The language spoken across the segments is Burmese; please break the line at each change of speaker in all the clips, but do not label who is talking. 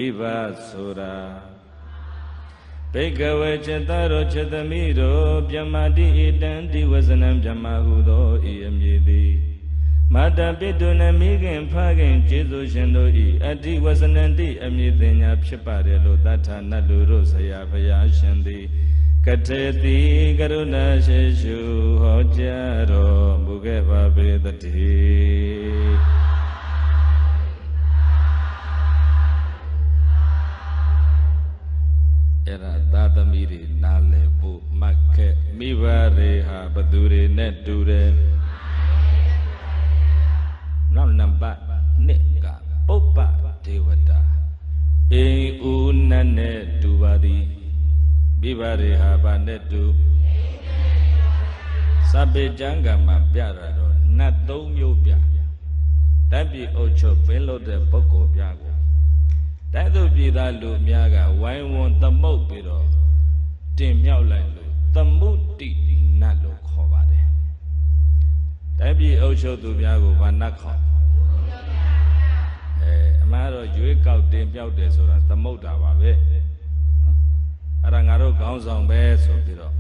Iva Sura Pekaway Chetaro Chetamiro Pyamadi Idanti Wasanam Jamahudo Iamyidi Mata Pituna Migin Pagin Jesu Shendo I Adi Wasanandi Amyidina Pshiparelo Data Naluru Sayapaya Shandi Kateti Karuna Sheshu Hojaro Bugeva Vedati Era Dadamiri Nale Bu Make Mivare Ha Badure Neture Nam Namba Nika Popa Devata E Unane Duvadi Mivare Ha Banetu Sabe Janga Mabiarado Natom Yopia Tabi Ocho Velo de Boko Biago Tado Pida Lumiaga, wine won't the moat below. Dim Yaulan, the moody Nalo Kovade. Tabi Ocho Dubiago Vanako. A matter of you out dim Yaudes or the motor of it. Arangaro goes on beds of below.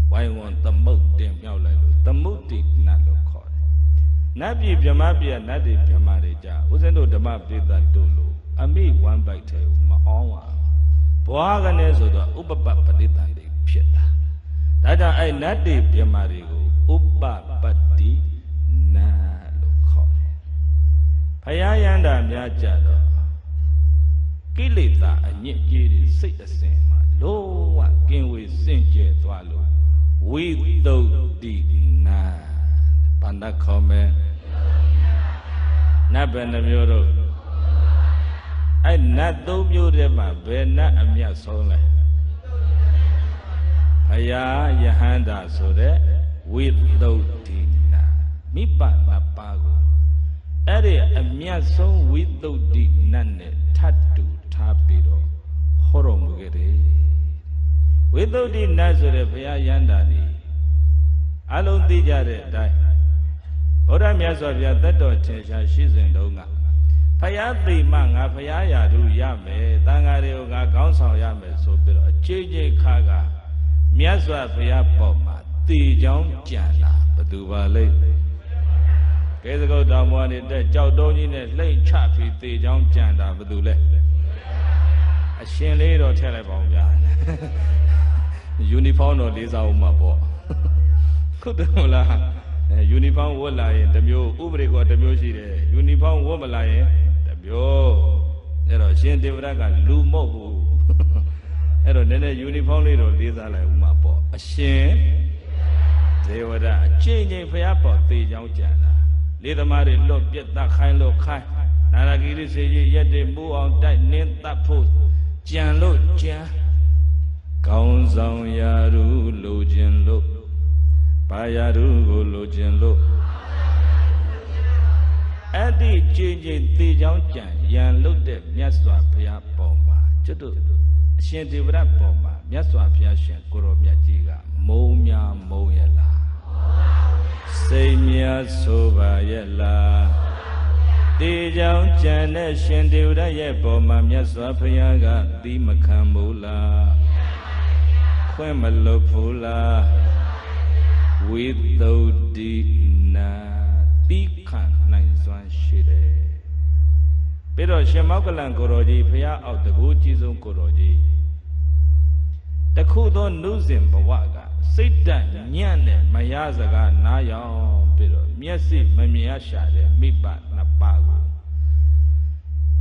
Wine won't the moat dim Yaulan, the moody Nalo Kod. Nabi Piamabia Nadi Piamarija, wasn't the map did that dolo. I made one bite to my own. Boaganes or the Uba Padita Pita. That I not deep Yamarigo, Uba Pati Nalo Kore. Payayanda Miajado Kilita and yet Jiri sit the same. Low again with Saint Jet Wallow. We don't deep na Panda comment Nabanamuro. I not do beautiful, but not a mere soul. Paya Yahanda so that with those Tina. Me but my pago. Ere a mere soul with those none tattoo tapido. Horomugere. Without the Nazareth Paya Yandari. Alone the Jade die. Ora Miasovia that attention she's in Donga. Payati Manga Payaya do Yame, Tangario Council Yame, so JJ Kaga, Miaswa Payapoma, Tijong Jana, Paduva Lake. Kazago Damwani, the Jodoni, Lake Chappy, Tijong Jana, Padule. A shin laid or telephone yarn. Uniform or this out my boy. Kudola, Uniform would lie in the mule, Ubrigo, the music, Uniform woman lying. Yo, ero shin devraga lumo. Ero nene uniform little these are like Umapo. A shin devada, changing for your pot, the young jana. Little Mary look, get that kind of kai. Naragiri say, yet they move on that name that post. Jan lo, Jan. Counts on Yaru, Lojin lo. Payaru, Lojin lo. Adi JJ the young Yan looked at Miaswa Pia Pomba, Judo, Shendivra Pomba, Miaswa Piashan, Koromia Jiga, Momia Moyela. Say Mia Sova Yella. The young Janet Shendivra Yepoma, Miaswa Piaga, the Macambola, Quemalopula, without the na, Pican. Pero Shemakalan Koroji, Paya of the Gujizum Koroji. The Kudo Nuzim Bawaga, sit down, Nyane, Mayazaga, Nayan, Pero, Miasi, Mamiasha, Mipa, Napago.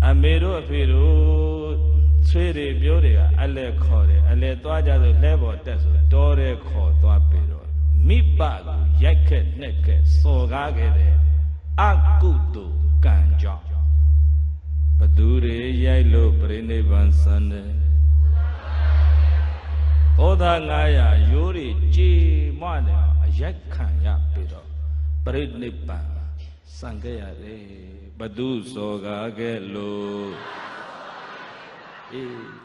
Amero Pero, Trade Bioria, Ale Kore, Ale Toaja, the level test, Dore Ko, Pero, Mipago, Yaket, Neket, Sogagede, Akudo, Ganja. Padure Yailo Brene Vansane Oda Naya Yuri G. Mana Yakanya Pido Brene Banga Sangaya Re Badu Soga Gelo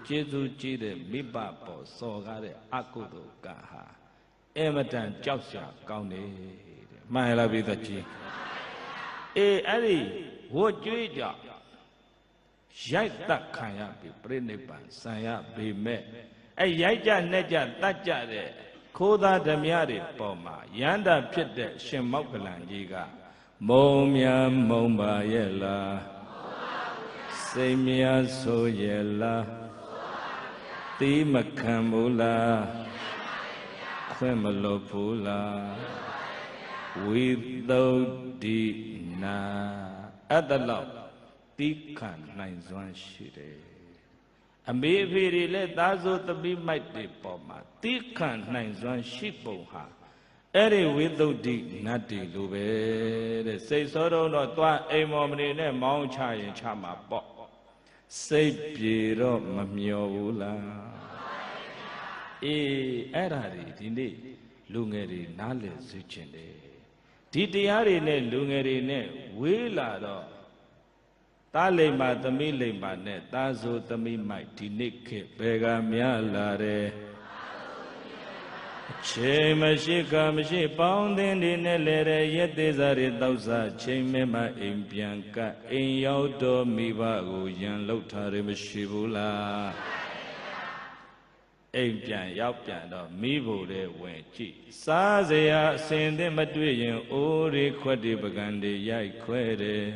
Jesu Chide Mibapo Soga de Akudo Gaha Ematan Josha Gaune Maila Vidachi Ari, what you ရိုက်တတ်ခံရပြီပြိနိဗ္ဗာန်ဆံရပေမဲ့ရိုက်ကြနဲ့ကြတတ်ကြတဲ့ခိုးသားဓမြတွေပေါ်မှာရန္တာဖြစ်တဲ့ရှင်မောက္ကလန်ကြီးကမုံများမုံပါရဲ့လားစိတ်များဆိုရဲ့လားသီးမခံဘူးလားခွင့်မလို့ဘူးလားဝိသုဒ္ဓိနာအဲ့ဒါလောက်တိခံနိုင်စွမ်းရှိတယ်အမေအဖေတွေလည်းသားစိုးသမီးမိုက်တွေပေါ်မှာတိခံနိုင်စွမ်းရှိပုံဟာအဲ့ဒီဝိသုဒ္ဓိနတ်တွေလိုပဲတဲ့စိတ်ဆိုးတော့သွားအိမ်မော်မနေနဲ့မောင်းချရင်ချမှာပေါ့စိတ်ပြေတော့မမျောဘူးလားအဲ့ဒါတွေဒီနေ့လူငယ်တွေနားလည်စေချင်တယ်ဒီတရားတွေနဲ့လူငယ်တွေနဲ့ဝေးလာတော့သားလိမ္မာသမီးလိမ္မာနဲ့သားစိုးသမီးမိုက်ဒီနေ့ခေတ်ဘယ်ကများလာတယ်အချိန်မရှိကမရှိပေါင်းသင်းတွေနဲ့လဲတဲ့ရက်သေးစားတွေတောက်စားချိန်မဲမအိမ်ပြန်ကအိမ်ရောက်တော့မိဘကိုရန်လောက်ထားတယ်မရှိဘူးလားအိမ်ပြန်ရောက်ပြန်တော့မိဖို့တဲ့ဝင်ကြည့်စားစရာအစင်တဲ့မတွေ့ရင်အိုးတွေခွက်တွေပကံတွေရိုက်ခွဲတယ်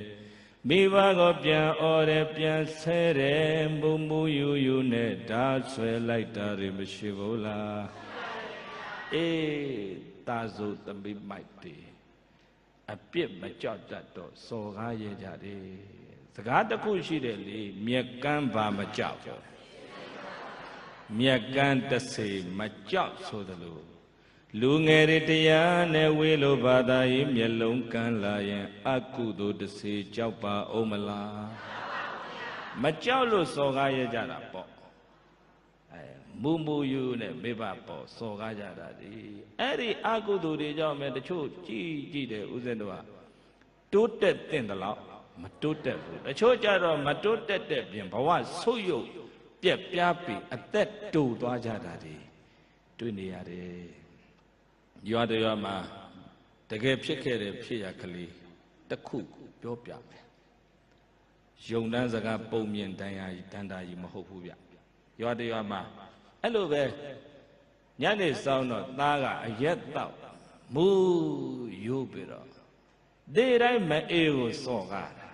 မိဘကိုပြန်អော်တယ်ပြန်ဆဲတယ်မူမူယူယူနဲ့ဓာတ်ဆွဲလိုက်တာတွေမရှိဘူးလားသားစိုးသမီးမိုက်တယ်အပြစ်မကြောက်တတ်တော့စော်ကားရကြတယ်စကားတစ်ခုရှိတယ်လေမြက်ကမ်းပါမကြောက်မြက်ကမ်းတစေမကြောက်ဆိုသလိုလူငယ်တွေတရားနဲ့ဝေးလို့ဘာသာရေးမျက်လုံးကန်းလာရင်အကုသိုလ်တစေကြောက်ပါအောင်မလားမကြောက်လို့စော်ကားရကြတာပေါ့မူမူယူနဲ့မိဘပေါ်စော်ကားကြတာဒီအဲ့ဒီအကုသိုလ်တွေကြောင့်ပဲတချို့ကြည့်တယ်ဦးဇင်းတို့ကတိုးတက်တဲ့လောက်မတိုးတက်ဘူးတချို့ကြတော့မတိုးတက်တဲ့ပြင်ဘဝဆုတ်ယုတ်ပြက်ပြားပြီးအသက်တူသွားကြတာဒီတွေ့နေရတယ်ရွာတရွာမှာတကယ်ဖြစ်ခဲ့တဲ့ဖြစ်ရကလေးတစ်ခုပြောပြမယ်ယုံတန်းစကားပုံမြင်တန်ရာတန်တာကြီးမဟုတ်ဘူးဗျရွာတရွာမှာအဲ့လိုပဲညနေဆောင်တော့သားကအရက်တော့မူးရိုးပြီးတော့ဒီတိုင်းမအေးကိုစော့ကားတာ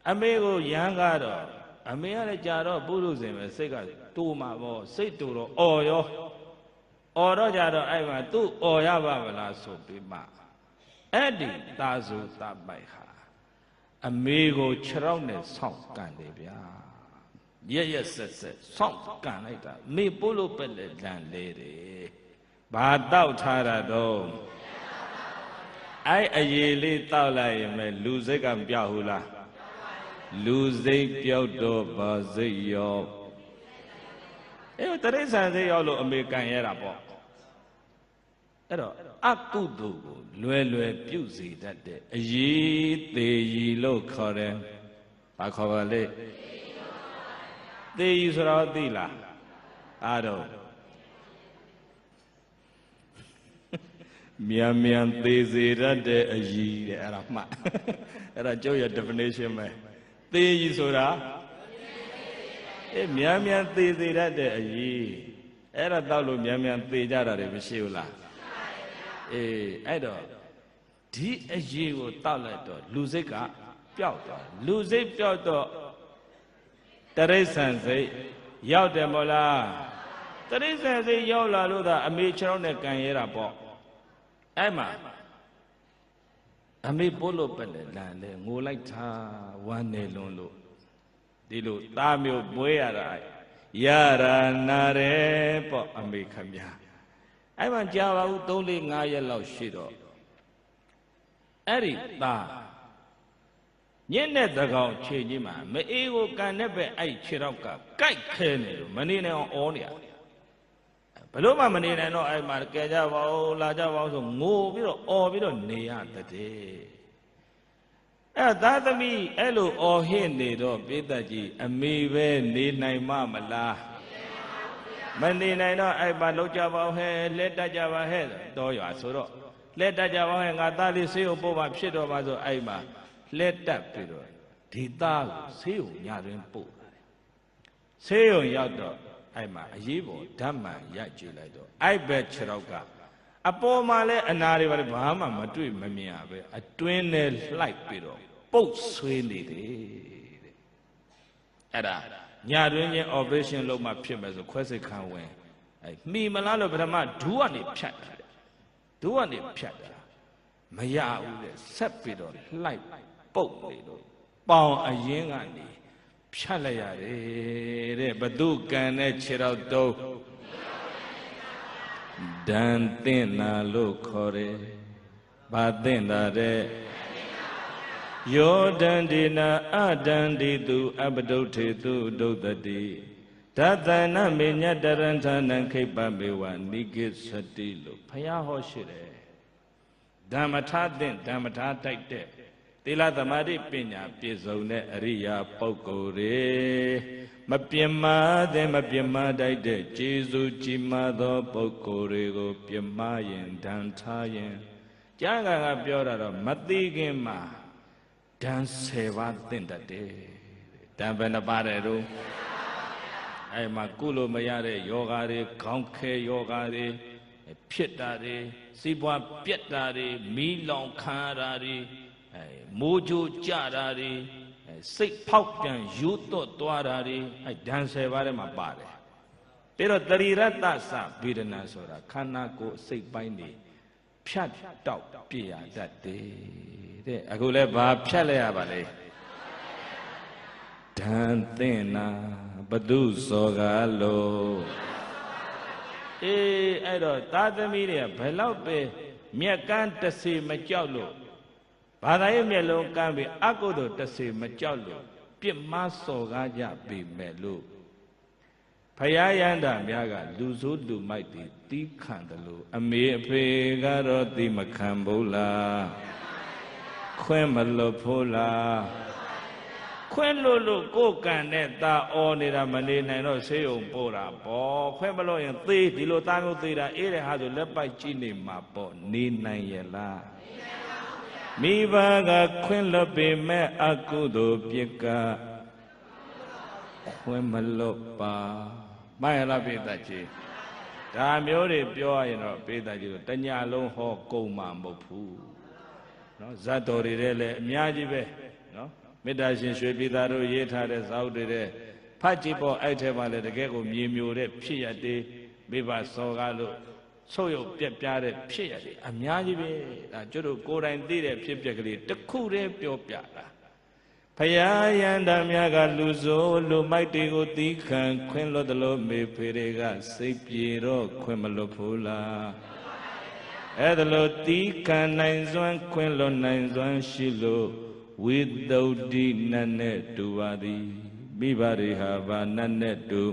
အမေကိုရမ်းကားတော့အမေကလည်းကြာတော့ပုရုဇဉ်ပဲစိတ်ကတူမှာပေါ့စိတ်တူတော့အော်ရောအော်တော့ကြတော့အဲ့မှာသူ့အော်ရပါမလားဆိုပြီးမှအဲ့ဒီသားစုသားပိုက်ဟာအမေကိုခြေထောက်နဲ့ဆောက်ကန်တယ်ဗျာရက်ဆက်ဆောက်ကန်လိုက်တာမေပို့လို့ပဲလန်လေတယ်ဘာတောက်ထားတာတော့အဲ့အရေးလေးတောက်လိုက်ရင်ပဲလူစိတ်ကမပြောက်ဘူးလားလူစိတ်ပြောက်တော့ဘာစိတ်ရောတရိစ္ဆာန်စိတ်ရောက်လို့အမေကန်ရတာပေါ့အဲ့တော့အကုသိုလ်ကိုလွယ်လွယ်ပြုစေတတ်တဲ့အရေးသေးကြီးလို့ခေါ်တယ်ဘာခေါ်ပါလဲသေးကြီးဆိုတော့သိလားအားတော့မြန်မြန်သေးစေတတ်တဲ့အရေးတဲ့အဲ့ဒါမှအဲ့ဒါကျုပ်ရဲ့ definition ပဲသေးကြီးဆိုတာမြန်မြန်သေးစေတတ်တဲ့အရေးအဲ့ဒါတောက်လို့မြန်မြန်သေကြတာတွေမရှိဘူးလားအဲ့တော့ဒီအရေးကိုတောက်လိုက်တော့လူစိတ်ကပျောက်သွားလူစိတ်ပျောက်တော့တရိစ္ဆာန်စိတ်ရောက်တယ်မို့လားတရိစ္ဆာန်စိတ်ရောက်လာလို့သာအမေခြေထောက်နဲ့ကန်ရတာပေါ့အဲ့မှာအမေပို့လို့ပဲလေလန်လေငိုလိုက်တာဝမ်းနေလွန်းလို့ဒီလိုသားမျိုးမွေးရတာရတာနာတယ်ပေါ့အမေခမညာအဲ့မှကြာပါဘူး3 4 5ရက်လောက်ရှိတော့အဲ့ဒီသားညက်တဲ့သကောင်ခြေကြီးမှာမအေးကိုကန်တဲ့ပဲအဲ့ခြေတော့ကကိုက်ခဲနေလို့မနေနိုင်အောင်အောနေရဘလို့မှမနေနိုင်တော့အဲ့မှာကဲကြပါဦးလာကြပါဦးဆိုငိုပြီးတော့အော်ပြီးတော့နေရတဲ့အဲ့သားသမီးအဲ့လိုအော်ဟစ်နေတော့ပိဿကြီးအမေပဲနေနိုင်မလားမနေနိုင်တော့အဲ့မှာလောက်ကြပါဦးဟဲ့လက်တက်ကြပါဟဲ့တော်ရွာဆိုတော့လက်တက်ကြပါဟဲ့ငါသားလေးဆေးကိုပို့ပါဖြစ်တော့ပါဆိုအဲ့မှာလက်တက်ပြီးတော့ ဒီသားကိုဆေးရုံညတွင်ပို့လာတယ်ဆေးရုံရောက်တော့အဲ့မှာအရေးပေါ်ဓာတ်မှန်ရိုက်ကြည့်လိုက်တော့အဲ့ဘက်ခြေထောက်ကအပေါ်မှာလဲအနာတွေဘာမှမတွေ့မမြင်ရပဲအတွင်းနဲ့လှိုက်ပြီးတော့ပုတ်ဆွေးနေတယ်တဲ့အဲ့ဒါညတွင်ချင်း operation လုပ်မှဖြစ်မယ်ဆိုခွဲစိတ်ခန်းဝင်အဲ့မိမလားလို့ပထမဒူးကနေဖြတ်တာဒူးကနေဖြတ်တာမရဘူးတဲ့ဆက်ပြီးတော့လှိုက်ပုတ်နေတော့ပေါင်အရင်ကနေဖြတ်လိုက်ရတယ်တဲ့ဘသူကံနဲ့ခြေတော့တုံးဒံသင်နာလို့ခေါ်တယ်ဘာသင်တာတဲ့ယောဒန္တိနာအဒန္တိတုအပဒုဋ္ဌေတုဒုဒ္ဒတိဒသနာမေညတရဏဌာနံခိပမေဝနိကိသတိလို့ဘုရားဟောရှိတယ်ဓမ္မထာသင်ဓမ္မထာတိုက်တဲ့သီလသမာဓိပညာပြည့်စုံတဲ့အရိယာပုဂ္ဂိုလ်တွေမပြင်းမာတဲ့မပြင်းမာတိုက်တဲ့ကျေးဇူးကြီးမားသောပုဂ္ဂိုလ်တွေကိုပြင်းမာရင်ဒဏ်ထားရင်ကျမ်းဂန်ကပြောတာတော့မသိခင်မှာဒဏ်10ပါးသင့်တတ်တယ်ဒဏ်ဘယ်နှပါးတဲ့တို့အဲ့မှာကုလို့မရတဲ့ယောဂါတွေခေါင်းခဲယောဂါတွေဖြစ်တာတွေစီးပွားပြက်တာတွေမီးလောင်ခံရတာတွေမိုးကြိုးကြတာတွေစိတ်ဖောက်ပြန်ယူသွတ်သွားတာတွေအဲ့ဒဏ်10ပါးထဲမှာပါတယ်ပြီးတော့တရိရတ္တသဗေဒနာဆိုတာခန္ဓာကိုယ်စိတ်ပိုင်းတွေဖြတ်တောက်ပြရတတ်တယ်တဲ့အခုလည်းဘာဖြတ်လိုက်ရပါလဲဒံသင်နာဘသူစောကားလို့အေးအဲ့တော့သာသမီတွေကဘယ်လောက်ပဲမြက်ကန်းတစေမကြောက်လို့ဘာသာရေးမျက်လုံးကမ်းပြီးအကုသိုလ်တစေမကြောက်လို့ပြစ်မှားစော်ကားကြပြီမဲ့လို့ဖယားရန်တာများကလူဆိုးလူမိုက်တွေတီးခံတယ်လို့အမေအဖေကတော့တီးမခံဘူးလားခွဲမလွတ်ဖို့လားခွဲလို့ကိုယ်ကံနဲ့တာအော်နေတာမနေနိုင်တော့ဆေးရုံပို့တာပေါ့ခွဲမလို့ရင်သေဒီလိုသားမျိုးသေတာအေးတဲ့ဟာဆိုလက်ပိုက်ကြည့်နေမှာပေါ့နေနိုင်ရဲ့လားမိဘကခွင့်လွတ်ပေမဲ့အကုသိုလ်ပြစ်ကခွင့်မလွတ်ပါမိုင်လားပိသကြီးဒါမျိုးတွေပြောရရင်တော့ပိသကြီးတို့တညာလုံးဟောကုန်မှာမဟုတ်ဘူးနော်ဇတ်တော်တွေလည်းအများကြီးပဲနော်မေတ္တာရှင်ရွှေပြည်သားတို့ရေးထားတဲ့ဇာတ်တွေတဲ့ဖတ်ကြည့်ပေါ့အဲ့ထဲမှာလည်းတကယ်ကိုမြေမျိုးတဲ့ဖြစ်ရတဲ့မိဘစောကားလို့ဆုပ်ယုပ်ပြက်ပြားတဲ့ဖြစ်ရတယ်အများကြီးပဲဒါကျွတ်တို့ကိုယ်တိုင်သိတဲ့ဖြစ်ပျက်ကလေးတစ်ခုတည်းပြောပြတာဖယားရန်တာများကလူဆိုးလူမိုက်တွေကိုတီးခံခွင့်လွတ်တယ်လို့မေဖေတွေကစိတ်ပြေတော့ခွင့်မလွတ်ဘူးလားအဲ့ဒါလို့တီးခံနိုင်စွမ်းခွင့်လွတ်နိုင်စွမ်းရှိလို့ဝိသုဒ္ဓိနတ်နဲ့တူပါသည်မိဘတွေဟာဘာနတ်နဲ့တူ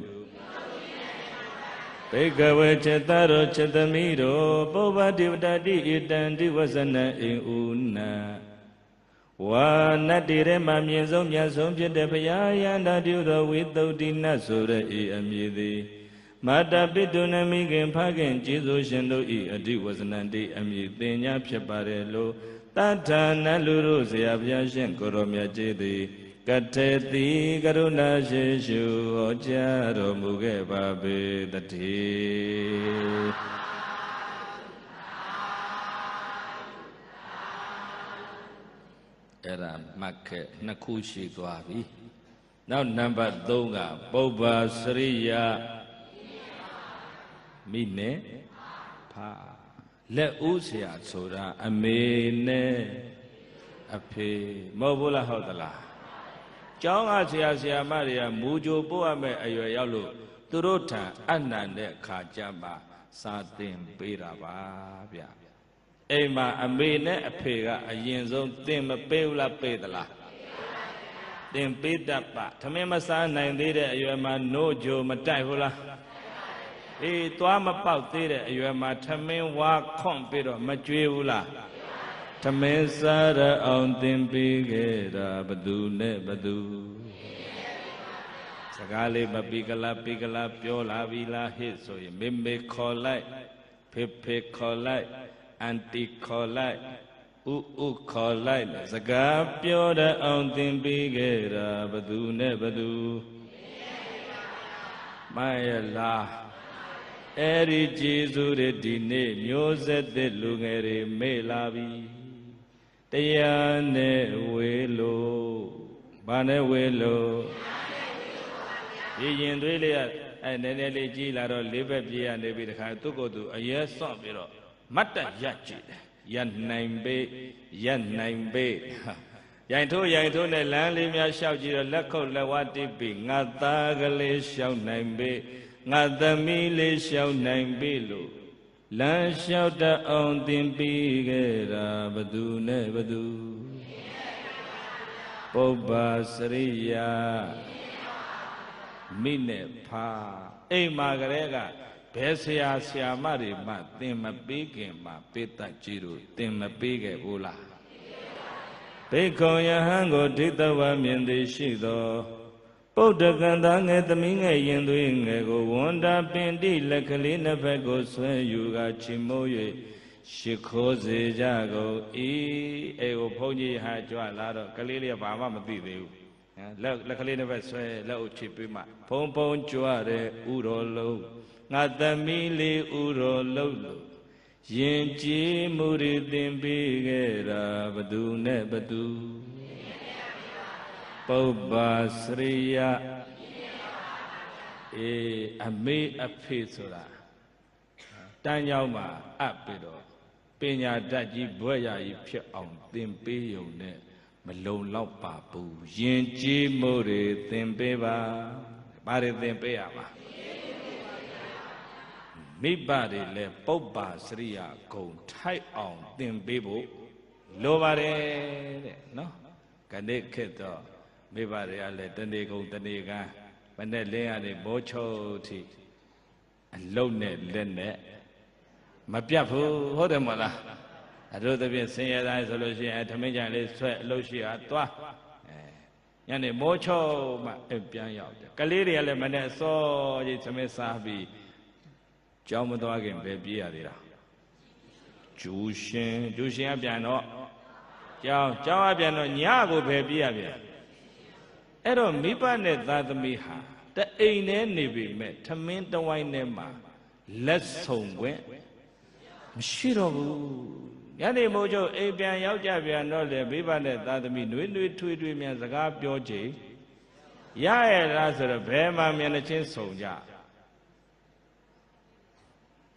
ဘေကဝေจิตရောจิตသမီးတို့ပုဗ္ဗတိဝတ္တိဣတံတိဝဇနံအိဥနာဝါနတ်တေရမမြင့်ဆုံးမြတ်ဆုံးဖြစ်တဲ့ဘုရားယန္တာတုတော်ဝိသုဒ္ဓိနတ်ဆိုတဲ့အမည်သည်မာတာပိတုနမိခင်ဖခင်ကျေးဇူးရှင်တို့ဤအဓိဝဇနံတိအမည်သင်ညာဖြစ်ပါတယ်လို့တထာနလူတို့ဆရာဘုရားရှင်ကိုရောမြတ်ကြီးသည်ကထေတိကရုဏာရှိရှုဟောကြားတော်မူခဲ့ပါပေတည်းအဲ့ဒါမှတ်ခဲ့နှစ်ခုရှိသွားပြီနောက်နံပါတ်3ကပုဗ္ဗစရိယမိနဲ့ဖာလက်ဦးဆရာဆိုတာအမေနဲ့အဖေမဟုတ်ဘူးလားဟုတ်သလားကျောင်းကဆရာဆရာမတွေကမူကြိုပို့ရမယ့်အရွယ်ရောက်လို့သူတို့ထံအနန္တဲ့ခါကြမှာစာသင်ပေးတာပါဗျအိမ်မှာအမေနဲ့အဖေကအရင်ဆုံးသင်မပေးဘူးလားပေးသလားသင်ပေးတတ်ပါသမင်းမစားနိုင်သေးတဲ့အရွယ်မှာနို့ကြိုမတိုက်ဘူးလားအေးသွားမပေါက်သေးတဲ့အရွယ်မှာသမင်းဝါခွန့်ပြီးတော့မကြွေးဘူးလားသမင်းစားရအောင်သင်ပေးခဲ့တာဘသူနဲ့ဘသူစကားလေးမပီကလာပြောလာပြီလားဟဲ့ဆိုရင်မေမေခေါ်လိုက်ဖေဖေခေါ်လိုက်အန်တီခေါ်လိုက် ဥခေါ်လိုက်စကားပြောတတ်အောင်သင်ပေးခဲ့တာဘသူနဲ့ဘသူမယလားအဲ့ဒီကျေးဇူးတွေဒီနေ့မျိုးဆက်တဲ့လူငယ်တွေမေ့လာပြီတရားနဲ့ဝေလို့ဘာနဲ့ဝေလို့ဒီရင်သွေးလေးကအဲ့နည်းနည်းလေးကြီးလာတော့လေးဘက်ပြေးရနေပြီတခါသူ့ကိုယ်သူအရဲဆော့ပြီးတော့မတ်တက်ရက်ကြည့်တယ်ရနိုင်ပေရနိုင်ပေရိုင်ထိုးနဲ့လမ်းလေးများလျှောက်ကြည့်တော့လက်ခုပ်လက်ဝါးတိပြီးငါသားကလေးလျှောက်နိုင်ပေငါသမီးလေးလျှောက်နိုင်ပေလို့လမ်းလျှောက်တတ်အောင်သင်ပေးခဲ့တာဘသူနဲ့ဘသူပုပ္ပါစရိယာမိနဲ့ဖာအိမ်မှာကလေးကဘယ်ဆရာဆရာမတွေမှသင်မပေးခင်မှာပေးတတ်ကြည်လို့သင်မပေးခဲ့ဘူးလားဘိက္ခုယဟန်ကိုဒိဋ္ဌဝမြင်သည်ရှိသောပုဒ္ဒကံသားငယ်သမီးငယ်ရင်သွေးငယ်ကိုဝန္တာပင်တိလက်ကလေးနှစ်ဖက်ကိုဆွဲယူကချီမိုး၍ရှိခိုးစေကြကုန်ဤအေကိုဘုန်းကြီးဟာကြွလာတော့ကလေးလေးကဘာမှမသိသေးဘူးလက်ကလေးနှစ်ဖက်ဆွဲလက်အုပ်ချီပေးမှဘုံဘုံကြွတဲ့ဥတော်လုံးငါသမီးလေးဥတော်လုံးလို့ယင်ကြည်မှုရသင်ပေးခဲ့တာဘသူနဲ့ဘသူပုပ္ပါစရိယအမေအဖေဆိုတာတန်းကြောင်းမှာအပ်ပြီးတော့ပညာတတ်ကြီးဘွဲ့ရကြီးဖြစ်အောင်သင်ပေးရုံနဲ့မလုံလောက်ပါဘူးယင်ကြည်မှုရသင်ပေးပါဘာတွေသင်ပေးရမှာမိဘတွေလည်းပုပ္ပါစရိယဂုံထိုက်အောင်သင်ပေးဖို့လိုပါတယ်တဲ့နော်ခဏခေတ်တော့မိဘတွေကလည်းတဏီကုံတဏီကံမနဲ့လင်းရနေဘောချုပ်ထိအလုံးနဲ့လက်နဲ့မပြတ်ဘူးဟုတ်တယ်မဟုတ်လားအတို့သဖြင့်ဆင်းရဲသားဆိုလို့ရှိရင်ထမင်းကြံလေးဆွဲအလုပ်ရှိတာသွားညနေမိုးချုပ်မှပြန်ရောက်တယ်ကလေးတွေကလည်းမနဲ့စောကြီးသမင်းစားပြီးကျောင်းမသွားခင်ပဲပြေးရသေးတာကျူရှင်ကပြန်တော့ကျောင်းကပြန်တော့ညကိုပဲပြေးရပြန်အဲ့တော့မိဘနဲ့သားသမီးဟာတအိမ်နဲ့နေပြီမဲ့ထမင်းတဝိုင်းထဲမှာလက်ဆုံခွင့်မရှိတော့ဘူးညနေမိုးချုပ်အိမ်ပြန်ရောက်ကြပြန်တော့လေမိဘနဲ့သားသမီးနှွေးထွေးမြန်စကားပြောကြရရဲ့လားဆိုတော့ဘယ်မှာမျက်နှာချင်းဆုံကြ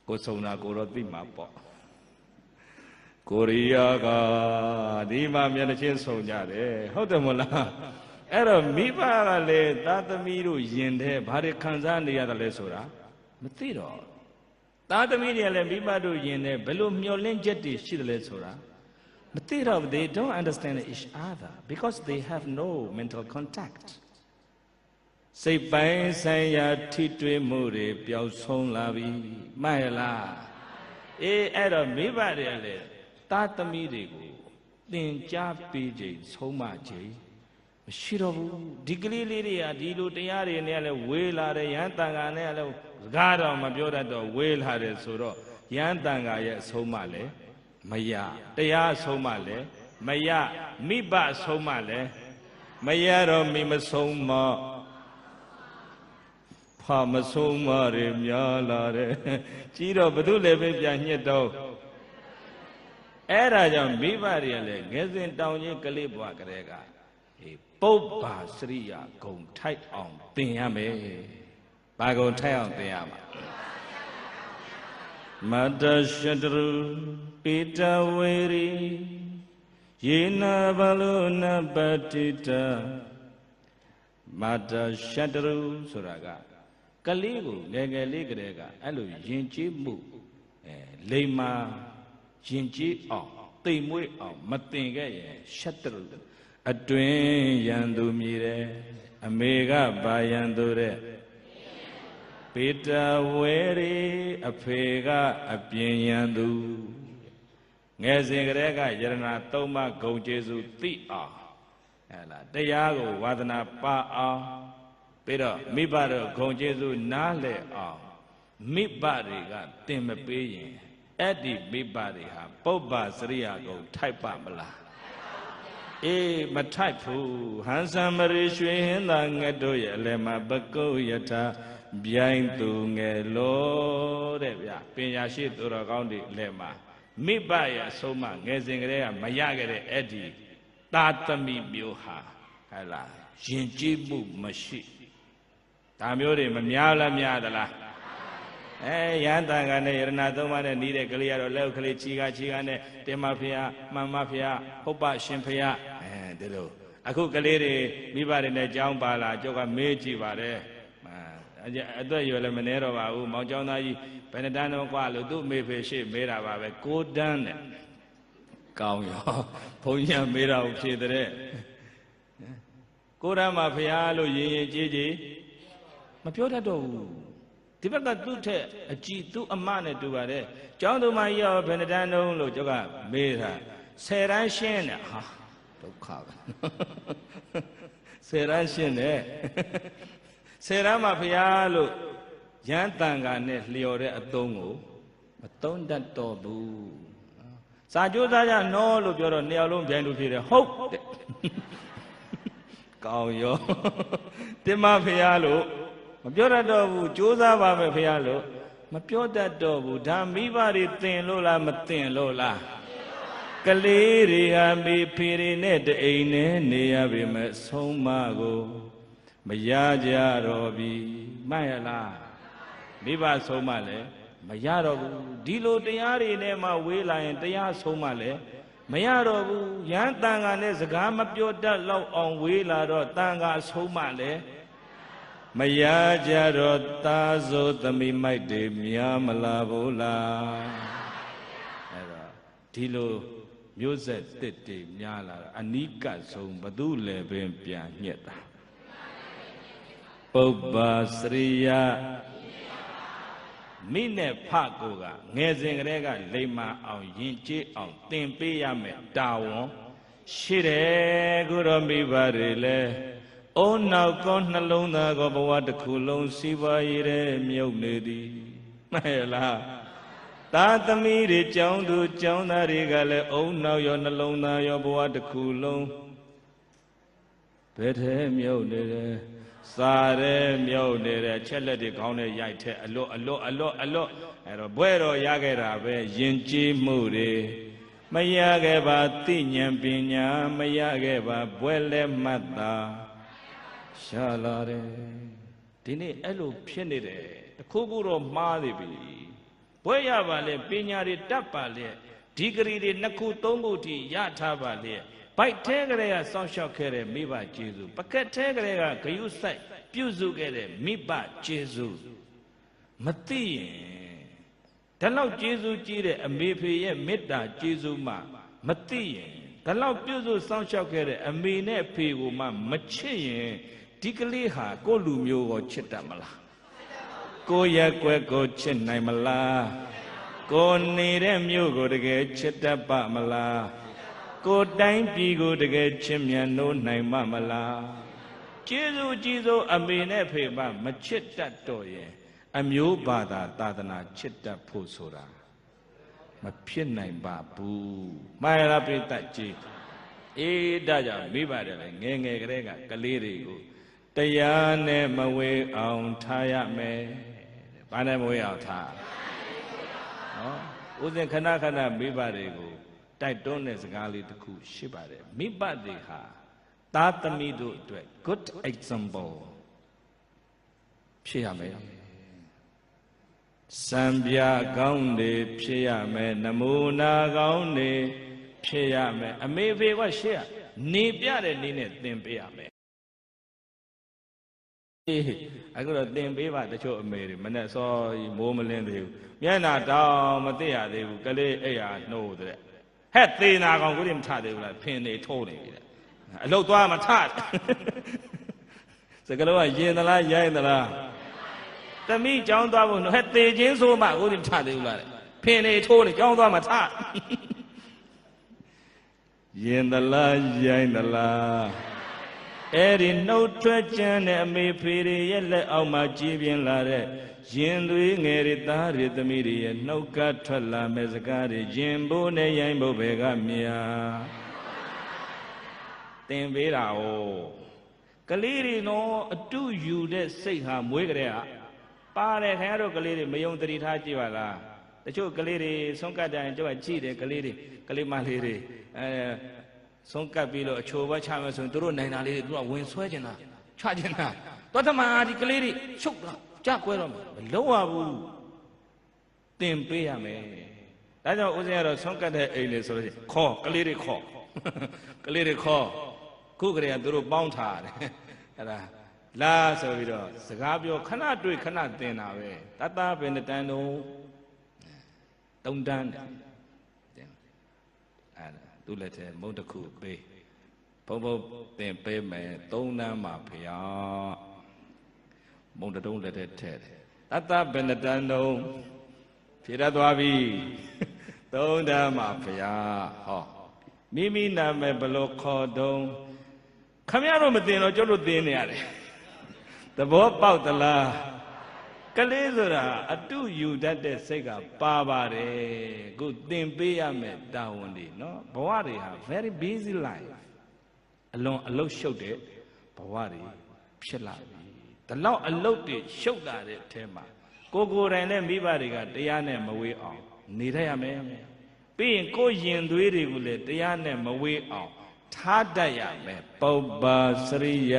ကိုဆုံတာကိုတော့သိမှာပေါ့ကိုရီးယားကဒီမှာမျက်နှာချင်းဆုံကြတယ်ဟုတ်တယ်မလားအဲ့တော့မိဘကလည်းသားသမီးတို့ယင်တဲ့ဘာတွေခံစားနေရတယ်လဲဆိုတာမသိတော့သားသမီးတွေကလည်းမိဘတို့ယင်တဲ့ဘယ်လိုမျှော်လင့်ချက်တွေရှိတယ်လဲဆိုတာမသိတော့ they don't understand each other because they have no mental contact စိတ်ပိုင်းဆိုင်ရာထိတွေ့မှုတွေပျောက်ဆုံးလာပြီမှန်ရလားအဲ့တော့မိဘတွေကလည်းသားသမီးတွေကိုသင်ကြားပေးခြင်းဆုံးမခြင်းမရှိတော့ဘူးဒီကလေးလေးတွေကဒီလိုတရားတွေနဲ့လည်းဝေးလာတယ်ယဟန်တန်ခါနဲ့လည်းစကားတော့မပြောတတ်တော့ဝေးလာတယ်ဆိုတော့ယဟန်တန်ခါရဲ့အဆုံးမလည်းမရတရားအဆုံးမလည်းမရမိဘအဆုံးမလည်းမရတော့မိမဆုံးမမဆုံးမရများလာတယ်ကြီးတော့ဘု து လည်းပဲပြန်ညှစ်တော့အဲ့ဒါကြောင့်မိဘတွေကလည်းငယ်စဉ်တောင်ကြီးကလေးဘွားကလေးကပုပ္ပါစရိယဂုံထိုက်အောင်သင်ရမယ်ဘာဂုံထိုက်အောင်သင်ရမှာမတ္တရှတရုပိတဝေရီယေနဘလုနပတိတမတ္တရှတရုဆိုတာကကလေးကိုငယ်ငယ်လေးကလေးကအဲ့လိုယဉ်ကျေးမှုလိမ္မာယဉ်ကျေးအောင်တိမ်မွေ့အောင်မတင်ခဲ့ရင်ရှတရုအတွင်းရန်သူမြည်တယ်အမေကဘာရန်သူတဲ့ပေတဝဲရီအဖေကအပြင်ရန်သူငယ်စဉ်ကတည်းကယရဏသုံးပါးဂုဏ်ကျေးဇူးသိအောင်ဟဲ့လားတရားကိုဝါသနာပါအောင်ပြီးတော့မိဘတို့ဂုဏ်ကျေးဇူးနားလည်အောင်မိဘတွေကသင်မပေးရင် အဲ့ဒီမိဘတွေဟာပုပ္ပစရိယာကုံထိုက်ပါမလားအေးမထိုက်ဘူးဟန်စံမရေရွှေဟင်းသာငှက်တို့ရဲ့အလယ်မှာပကုတ်ယထာပြိုင်သူငယ်လို့တဲ့ဗျပညာရှိသူတော်ကောင်းတွေအလယ်မှာမိဘရဲ့အဆုံးမငယ်စဉ်ကတည်းကမရခဲ့တဲ့အဲ့ဒီသာသမီမျိုးဟာဟဲ့လားယဉ်ကျေးမှုမရှိဒါမျိုးတွေမများလားများသလားရဟန်းတန်ခါနဲ့ယရဏသုံးပါးနဲ့နီးတဲ့ကလေးကတော့လက်ဥကလေးချီကနဲ့တင်မဖျားမှန်မဖျားဟုတ်ပါရှင်ဖျားဒီလိုအခုကလေးတွေမိဘတွေနဲ့ကြောင်းပါလာကျောက်ကမေးကြည့်ပါတယ်အတွက်ရွယ်လည်းမနေတော့ပါဘူးမောင်ကျောင်းသားကြီးဘယ်နှတန်းတော့กว่าလို့သူ့မေဖေရှိမေးတာပါပဲ6တန်းနဲ့ကောင်းရောဘုန်းကြီးကမေးတာကိုဖြေတဲ့6တန်းမှာဖျားလို့ရင်ကြီးမပြောတတ်တော့ဘူးဒီဘက်ကသူ့ထက်အကြည့်သူ့အမနဲ့တူပါတယ်ကျောင်းသူမကြီးရောဘယ်နှတန်းတုံးလို့ကျောက်ကမေးတာ10တန်းရှင်းတယ်ဟာဒုက္ခပဲ10တန်းရှင်းတယ်10တန်းမှာဖျားလို့ရမ်းတန်ခါနဲ့လျော်တဲ့အသုံးကိုမသုံးတတ်တော့ဘူးစာကြိုးစားကြနော်လို့ပြောတော့နှစ်ယောက်လုံးပြိုင်လို့ဖြစ်တယ်ဟုတ်တဲ့ကောင်းရောတင်မဖျားလို့မပြောတတ်တော့ဘူးကြိုးစားပါမယ်ဖျားလို့မပြောတတ်တော့ဘူးဒါမိဘတွေသင်လို့လားမသင်လို့လားကလေးတွေဟာမိဖေတွေနဲ့တအိမ်နဲ့နေရပြီမဲ့ဆုံးမကိုမရကြတော့ပြီမှန်ရလားမိဘဆုံးမလည်းမရတော့ဘူးဒီလိုတရားတွေနဲ့မှဝေးလာရင်တရားဆုံးမလည်းမရတော့ဘူးရဟန်းတန်ခါနဲ့စကားမပြောတတ်လောက်အောင်ဝေးလာတော့တန်ခါဆုံးမလည်းမရကြတော့သာဇောသမီးမိုက်တွေများမလားဘူးလားအဲ့တော့ဒီလိုမျိုးဆက်တစ်တွေများလာတာအနိကဆုံးဘသူလည်းပင်ပြန်ညက်တာပုပ္ပစရိယမိနဲ့ဖကိုကငယ်စဉ်ကတည်းကလိမ္မာအောင်ယဉ်ကျေးအောင်သင်ပေးရမယ်တာဝန်ရှိတယ်ကိုရောမိဘတွေလည်းအိုးနောက်ကောနှလုံးသားကောဘဝတစ်ခုလုံးစီးပွားရေးတဲ့မြုပ်နေသည်မှန်ရလားသာသမီတွေကျောင်းသူကျောင်းသားတွေကလည်းအုံနောက်ရောနှလုံးသားရောဘဝတစ်ခုလုံးဘယ်ထဲမြုပ်နေတယ်စားရဲမြုပ်နေတဲ့ချက်လက်တွေခေါင်းနဲ့ရိုက်ထဲအလွတ်အဲ့တော့ဘွဲတော်ရခဲ့တာပဲယဉ်ကျေးမှုတွေမရခဲ့ပါသိဉာဏ်ပညာမရခဲ့ပါဘွဲလက်မှတ်သာရှာလာတယ်ဒီနေ့အဲ့လိုဖြစ်နေတယ်တခုခုတော့မှားနေပြီဘွဲရပါလေပညာတွေတတ်ပါလေဒီဂရီတွေ2ခု3ခုထိရထားပါလေဘိုက်ထဲကလေးကစောင့်ရှောက်ခဲ့တဲ့မိဘကျေးဇူးပကက်ထဲကလေးကဂယုစိုက်ပြုစုခဲ့တဲ့မိဘကျေးဇူးမသိရင်ဒါလောက်ကျေးဇူးကြီးတဲ့အမေဖေရဲ့မေတ္တာကျေးဇူးမှမသိရင်ဒါလောက်ပြုစုစောင့်ရှောက်ခဲ့တဲ့အမေနဲ့အဖေကိုမှမချစ်ရင်ဒီကလေးဟာကိုယ့်လူမျိုးကိုချစ်တတ်မလားကိုယ့်ရက်ွယ်ကိုချစ်နိုင်မလားကိုယ်နေတဲ့မြို့ကိုတကယ်ချစ်တတ်ပါမလားကိုယ်တိုင်းပြည်ကိုတကယ်ချစ်မြတ်နိုးနိုင်မလားကျေးဇူးကြီးဆုံးအမေနဲ့ဖေမမချစ်တတ်တော့ရင်အမျိုးဘာသာသာသနာချစ်တတ်ဖို့ဆိုတာမဖြစ်နိုင်ပါဘူးမှန်လားပြိတ္တကြီးအေးဒါကြောင့်မိပါတယ်လေငယ်ငယ်ကလေးကကလေးတွေကိုတရားနဲ့မဝေအောင်ထားရမယ်ဘာနဲ့မဝေအောင်ထားနော်ဥစဉ်ခဏမိဘတွေကိုတိုက်တွန်းတဲ့စကားလေးတစ်ခုရှိပါတယ်မိဘတွေဟာသားသမီးတို့အတွက် good example ဖြစ်ရမယ်စံပြကောင်းတွေဖြစ်ရမယ်နမူနာကောင်းတွေဖြစ်ရမယ်အမေဖေကရှေ့ကနေပြတဲ့နည်းနဲ့သင်ပေးရမယ်အခုတော့သင်ပေးပါတချို့အမေတွေမနဲ့စောမိုးမလင်းသေးဘူးမျက်နှာတောင်မသိရသေးဘူးကလေးအိယာနှိုးတဲ့ဟဲ့သေနာကောင်ကိုမထသေးဘူးလားဖင်နေထိုးနေပြီတဲ့အလုတ်သွားမထစကလုံးကယင်သလားရိုင်းသလားသမီးကြောင်းသွားဖို့ဟဲ့သေချင်းဆိုမှကိုမထသေးဘူးလားတဲ့ဖင်နေထိုးနေကြောင်းသွားမထယင်သလားရိုင်းသလား အဲ့ဒီနှုတ်ထွက်ကြမ်းတဲ့အမေဖေတွေရဲ့လက်အောက်မှာကြည်ပြင်းလာတဲ့ရင်သွေးငယ်တွေသားတွေသမီးတွေရဲ့နှုတ်ကထွက်လာမဲ့စကားတွေရင်ဘိုးနဲ့ရိုင်းဘိုးဘယ်ကမြာသင်ပေးတာ哦ကလေးတွေနော်အတူယူတဲ့စိတ်ဟာမွေးကြတဲ့ဟာပါတယ်ခင်ဗျားတို့ကလေးတွေမယုံတတိထားကြည့်ပါလားတချို့ကလေးတွေဆုံးကတ်တယ်ကျတော့ကြည့်တယ်ကလေးတွေကလေးမလေးတွေဆုံးကပ်ပြီးတော့အချိုးဘချမယ်ဆိုရင်တို့နိုင်တာလေးတွေသူကဝင်ဆွဲကျင်တာချကျင်တာတော်ထမဒီကလေးတွေချုပ်တာကြကွဲတော့မလုံးဝဘူးတင်ပေးရမယ်ဒါကြောင့်ဦးဇင်းကတော့ဆုံးကပ်တဲ့အိမ်လေဆိုလို့ခေါ်ကလေးတွေခေါ်ကလေးတွေခေါ်ခုကလေးကတို့ပေါင်းထားတယ်အဲ့ဒါလာဆိုပြီးတော့စကားပြောခဏတွေ့ခဏတင်တာပဲတတဘယ်နှတန်းတော့3တန်းအဲ့သူ့လက်ထဲမုံတစ်ခုပေးဘုံဘုံတင်ပေးမယ်3တန်းမှာဖျားမုံတုံးလက်ထဲထည့်တယ်တတဘယ်နှတန်းတော့ဖြေရသွားပြီ3တန်းမှာဖျားဟောမိမိနာမည်ဘလို့ခေါ်တုံးခမရတော့မတင်တော့ကျုပ်တို့တင်နေရတယ်သဘောပေါက်သလားကလေးဆိုတာအတုယူတတ်တဲ့စိတ်ကပါပါတယ်ခုသင်ပေးရမယ်တာဝန်တွေနော်ဘဝတွေဟာ very busy life အလွန်အလုတ်ရှုပ်တဲ့ဘဝတွေဖြစ်လာပြီဒီလောက်အလုတ်တွေရှုပ်လာတဲ့အထဲမှာကိုယ်တိုင်နဲ့မိဘတွေကတရားနဲ့မဝေးအောင်နေတတ်ရမယ်ပြီးရင်ကိုယ်ရင်သွေးတွေကိုလည်းတရားနဲ့မဝေးအောင်ထားတတ်ရမယ်ပုပ္ပါစရိယ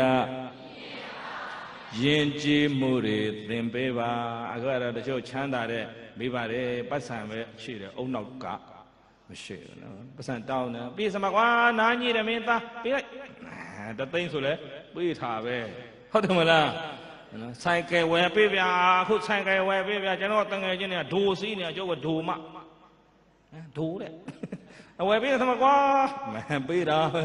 ယဉ်ကျေးမှုတွေသင်ပေးပါအခုကတော့တချို့ချမ်းသာတဲ့မိဘတွေပတ်စံပဲရှိတယ်အုံနောက်ကမရှိဘူးနော်ပတ်စံတောင်းတယ်ပြေးစမကွာနားကြီးတယ်မင်းသားပြေးလိုက်တသိန်းဆိုလဲပြေးထားပဲဟုတ်တယ်မလားနော်ဆိုင်ကယ်ဝယ်ပေးဗျာအခုဆိုင်ကယ်ဝယ်ပေးဗျာကျွန်တော်တငယ်ချင်းတွေကဒိုစီးနေကျုပ်ကဒိုမဒိုတဲ့အဝယ်ပေးစမကွာမပေးတာပဲ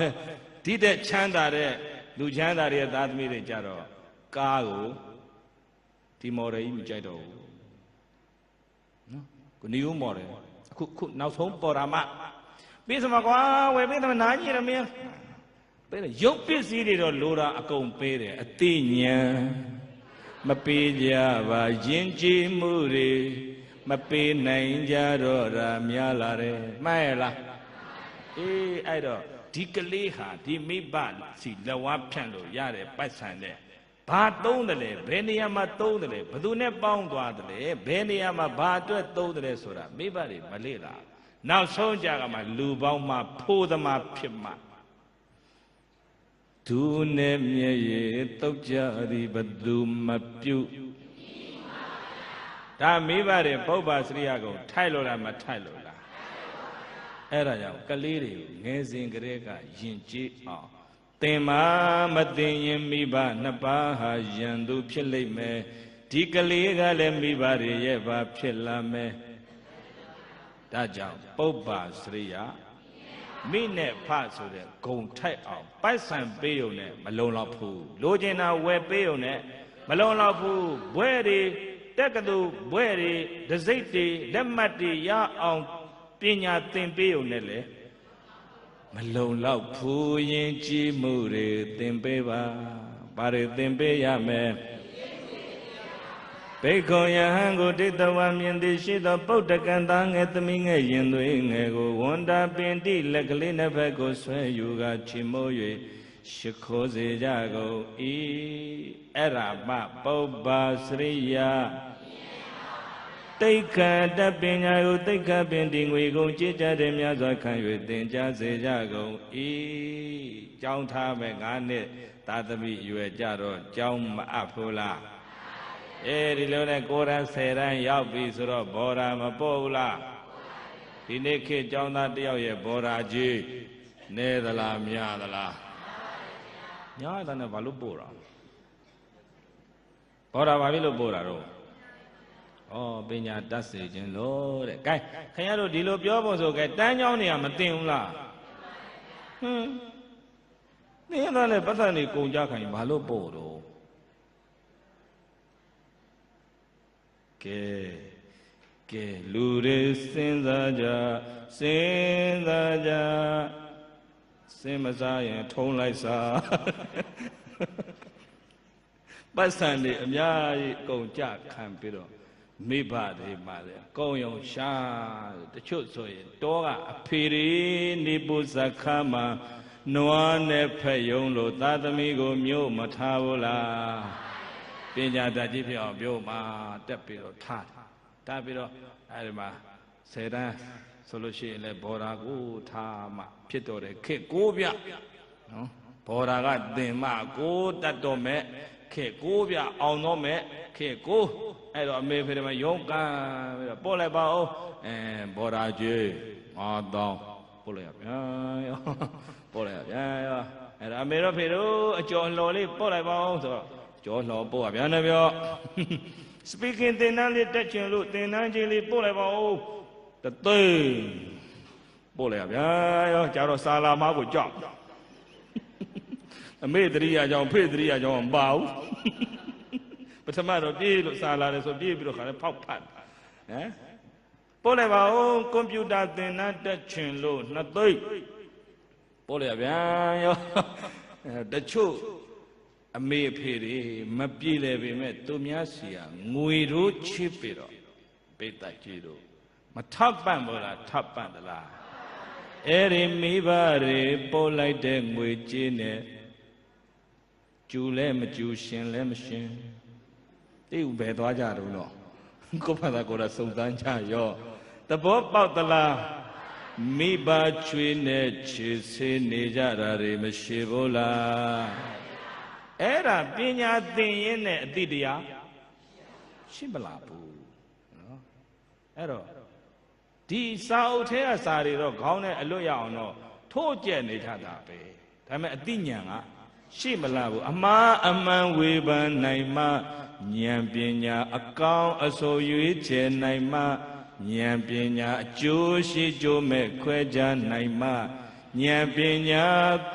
ဒီတဲ့ချမ်းသာတဲ့လူချမ်းသာတဲ့သားသမီးတွေကြတော့ကားကိုဒီမော်ဒယ်ကြီးမကြိုက်တော့ဘူးနော်ကိုနီယိုမော်ဒယ်အခုနောက်ဆုံးပေါ်တာမှပေးစမကွာဝယ်ပေးတယ်နားကြီးရမင်းပေးတယ်ရုပ်ပစ္စည်းတွေတော့လိုတာအကုန်ပေးတယ်အသိဉာဏ်မပေးကြပါယဉ်ကျေးမှုတွေမပေးနိုင်ကြတော့တာများလာတယ်မှန်ရဲ့လားအေးအဲ့တော့ဒီကလေးဟာဒီမိဘစီလက်ဝါးဖြန့်လို့ရတယ်ပတ်စံတဲ့ဘာသုံးတယ်လဲဘယ်နေရာမှာသုံးတယ်လဲဘယ်သူနဲ့ပေါင်းသွားတယ်လဲဘယ်နေရာမှာဘာအတွက်သုံးတယ်လဲဆိုတာမိဘတွေမလေ့လာနောက်ဆုံးကြကမှလူပေါင်းမှဖိုးသမားဖြစ်မှဒုနဲ့မြဲရတုတ်ကြသည်ဘသူမပြုဒါမိဘတွေပုပ္ပါစရိယကိုထိုက်လို့လားမထိုက်လို့လားအဲ့ဒါကြောင့်ကလေးတွေငယ်စဉ်ကတည်းကယဉ်ကျေးအောင်သင်မမသိရင်မိဘနှစ်ပါးဟာယံသူဖြစ်လိမ့်မယ်ဒီကလေးကလည်းမိဘတွေရဲ့ဘာဖြစ်လာမယ်ဒါကြောင့်ပုပ္ပါစရိယမိနဲ့ဖဆိုတဲ့ဂုံထိုက်အောင်ပိုက်ဆံပေးုံနဲ့မလုံလောက်ဘူးလိုချင်တာဝယ်ပေးုံနဲ့မလုံလောက်ဘူးဘွဲတွေတက်ကတူဘွဲတွေဒစိတ်တွေလက်မှတ်တွေရအောင်ပညာသင်ပေးုံနဲ့လေမလုံလောက်ဘူးရင်ကြည်မှုတွေသင်ပေးပါဘာတွေသင်ပေးရမယ်ဘိက္ခုယဟံကိုဒိဋ္ဌဝမြင်သည်ရှိသောပုဒ္ဒကံသားငယ်သမီးငယ်ရင်သွေးငယ်ကိုဝန္တာပင်တိလက်ကလေးနှစ်ဖက်ကိုဆွဲယူကချီမိုး၍ရှိခိုးစေကြကုန်၏အဲ့ဒါမှပုပ္ပါစရိယတိက္ခတပညာကိုတိက္ခပင်ဒီငွေကုန်ကြည်ကြတဲ့များစွာခံ၍သင်ကြားစေကြကုန်၏ကြောင်းထားမဲ့9နှစ်သာသမီရွယ်ကြတော့ကြောင်းမအပ်ဘူးလားဒီလိုနဲ့ကိုရန်10ရန်ရောက်ပြီဆိုတော့ဘောရာမပို့ဘူးလားဒီနေ့ခေတ်ကျောင်းသားတယောက်ရဲ့ဘောရာကြီးနဲသလားများသလားများတယ်နဲ့ဘာလို့ပို့တာဘောရာဘာဖြစ်လို့ပို့တာတော့ပညာတတ်စေခြင်းလို့တဲ့ကဲခင်ဗျားတို့ဒီလိုပြောဖို့ဆိုကဲတန်းချောင်းတွေကမတင်ဘူးလားသင်ရတဲ့ပတ်သက်နေကုန်ကြခိုင်ဘာလို့ပို့တော့ကဲလူတွေစဉ်းစားကြစဉ်းမစားရင်ထုံးလိုက်စား ပတ်စံတွေအများကြီးကုန်ကြခံပြီးတော့မိဘတွေမှာလေကောင်းအောင်ရှာတချို့ဆိုရင်တောကအဖေတွေနေပူဇက်ခါမှာနွားနဲ့ဖက်ယုံလို့သာသမီကိုမြို့မထားဘူးလားပညာတတ်ကြီးဖြစ်အောင်ပြောမှာတက်ပြီးတော့ထားပြီးတော့အဲဒီမှာ10 တန်းဆိုလို့ရှိရင်လည်းဘော်ဒါကိုထားမှဖြစ်တော်တယ်ခေကိုပြနော်ဘော်ဒါကသင်မှကိုတတ်တော်မဲ့ခေကိုပြအောင်တော့မဲ့ခေကိုအဲ့တော့အမေဖေတွေမှာရုံးကန်ပြီးတော့ပို့လိုက်ပါဦးဘော်ဒါကြီး5000ပို့လိုက်ရဗျာရောပို့လိုက်ရဗျာရောအဲ့တော့အမေတို့ဖေတို့အကျော်လှော်လေးပို့လိုက်ပါဦးဆိုတော့ကျော်လှော်ပို့ရဗျာနဲ့ပြော speaking သင်တန်းလေးတက်ချင်လို့သင်တန်းကြီးလေးပို့လိုက်ပါဦးတသိန်းပို့လိုက်ရဗျာရောကျတော့စာလာမကိုကြောက်အမေတရိယာကြောင့်ဖေတရိယာကြောင့်မပါဘူးပထမတော့ပြေးလို့စာလာတယ်ဆိုပြေးပြီးတော့ခါလဲဖောက်ဖတ်ဟမ်ပို့လိုက်ပါဦးကွန်ပျူတာသင်တန်းတက်ချင်လို့2 သိန်းပို့လိုက်ရဗျာရောတချို့အမေအဖေတွေမပြေလေပေမဲ့သူများစီကငွေတို့ချစ်ပြီးတော့ပိတ်တိုက်ကြီးတို့မထပ်ပန့်ဘူးလားထပ်ပန့်သလားအဲ့ဒီမိဘတွေပို့လိုက်တဲ့ငွေကြေးနဲ့ကျူလဲမကျူရှင်လဲမရှင်တိဥပဲသွားကြတော့နော်ကိုယ့်ဘာသာကိုယ်ကစုံစမ်းကြရောသဘောပေါက်သလားမိဘချွေးနဲ့ချေဆေးနေကြတာတွေမရှိဘူးလားအဲ့ဒါပညာသင်ရင်းနဲ့အတိတရားရှိမလားဘူးနော်အဲ့တော့ဒီစာအုပ်ထဲကစာတွေတော့ခေါင်းနဲ့အလွတ်ရအောင်တော့ထိုးကျက်နေကြတာပဲဒါပေမဲ့အတိညာကရှိမလားဘူးအမှားအမှန်ဝေဖန်နိုင်မှဉာဏ်ပညာအကောင်းအဆိုရွေးချယ်နိုင်မှဉာဏ်ပညာအကျိုးရှိကျိုးမဲ့ခွဲခြားနိုင်မှဉာဏ်ပညာ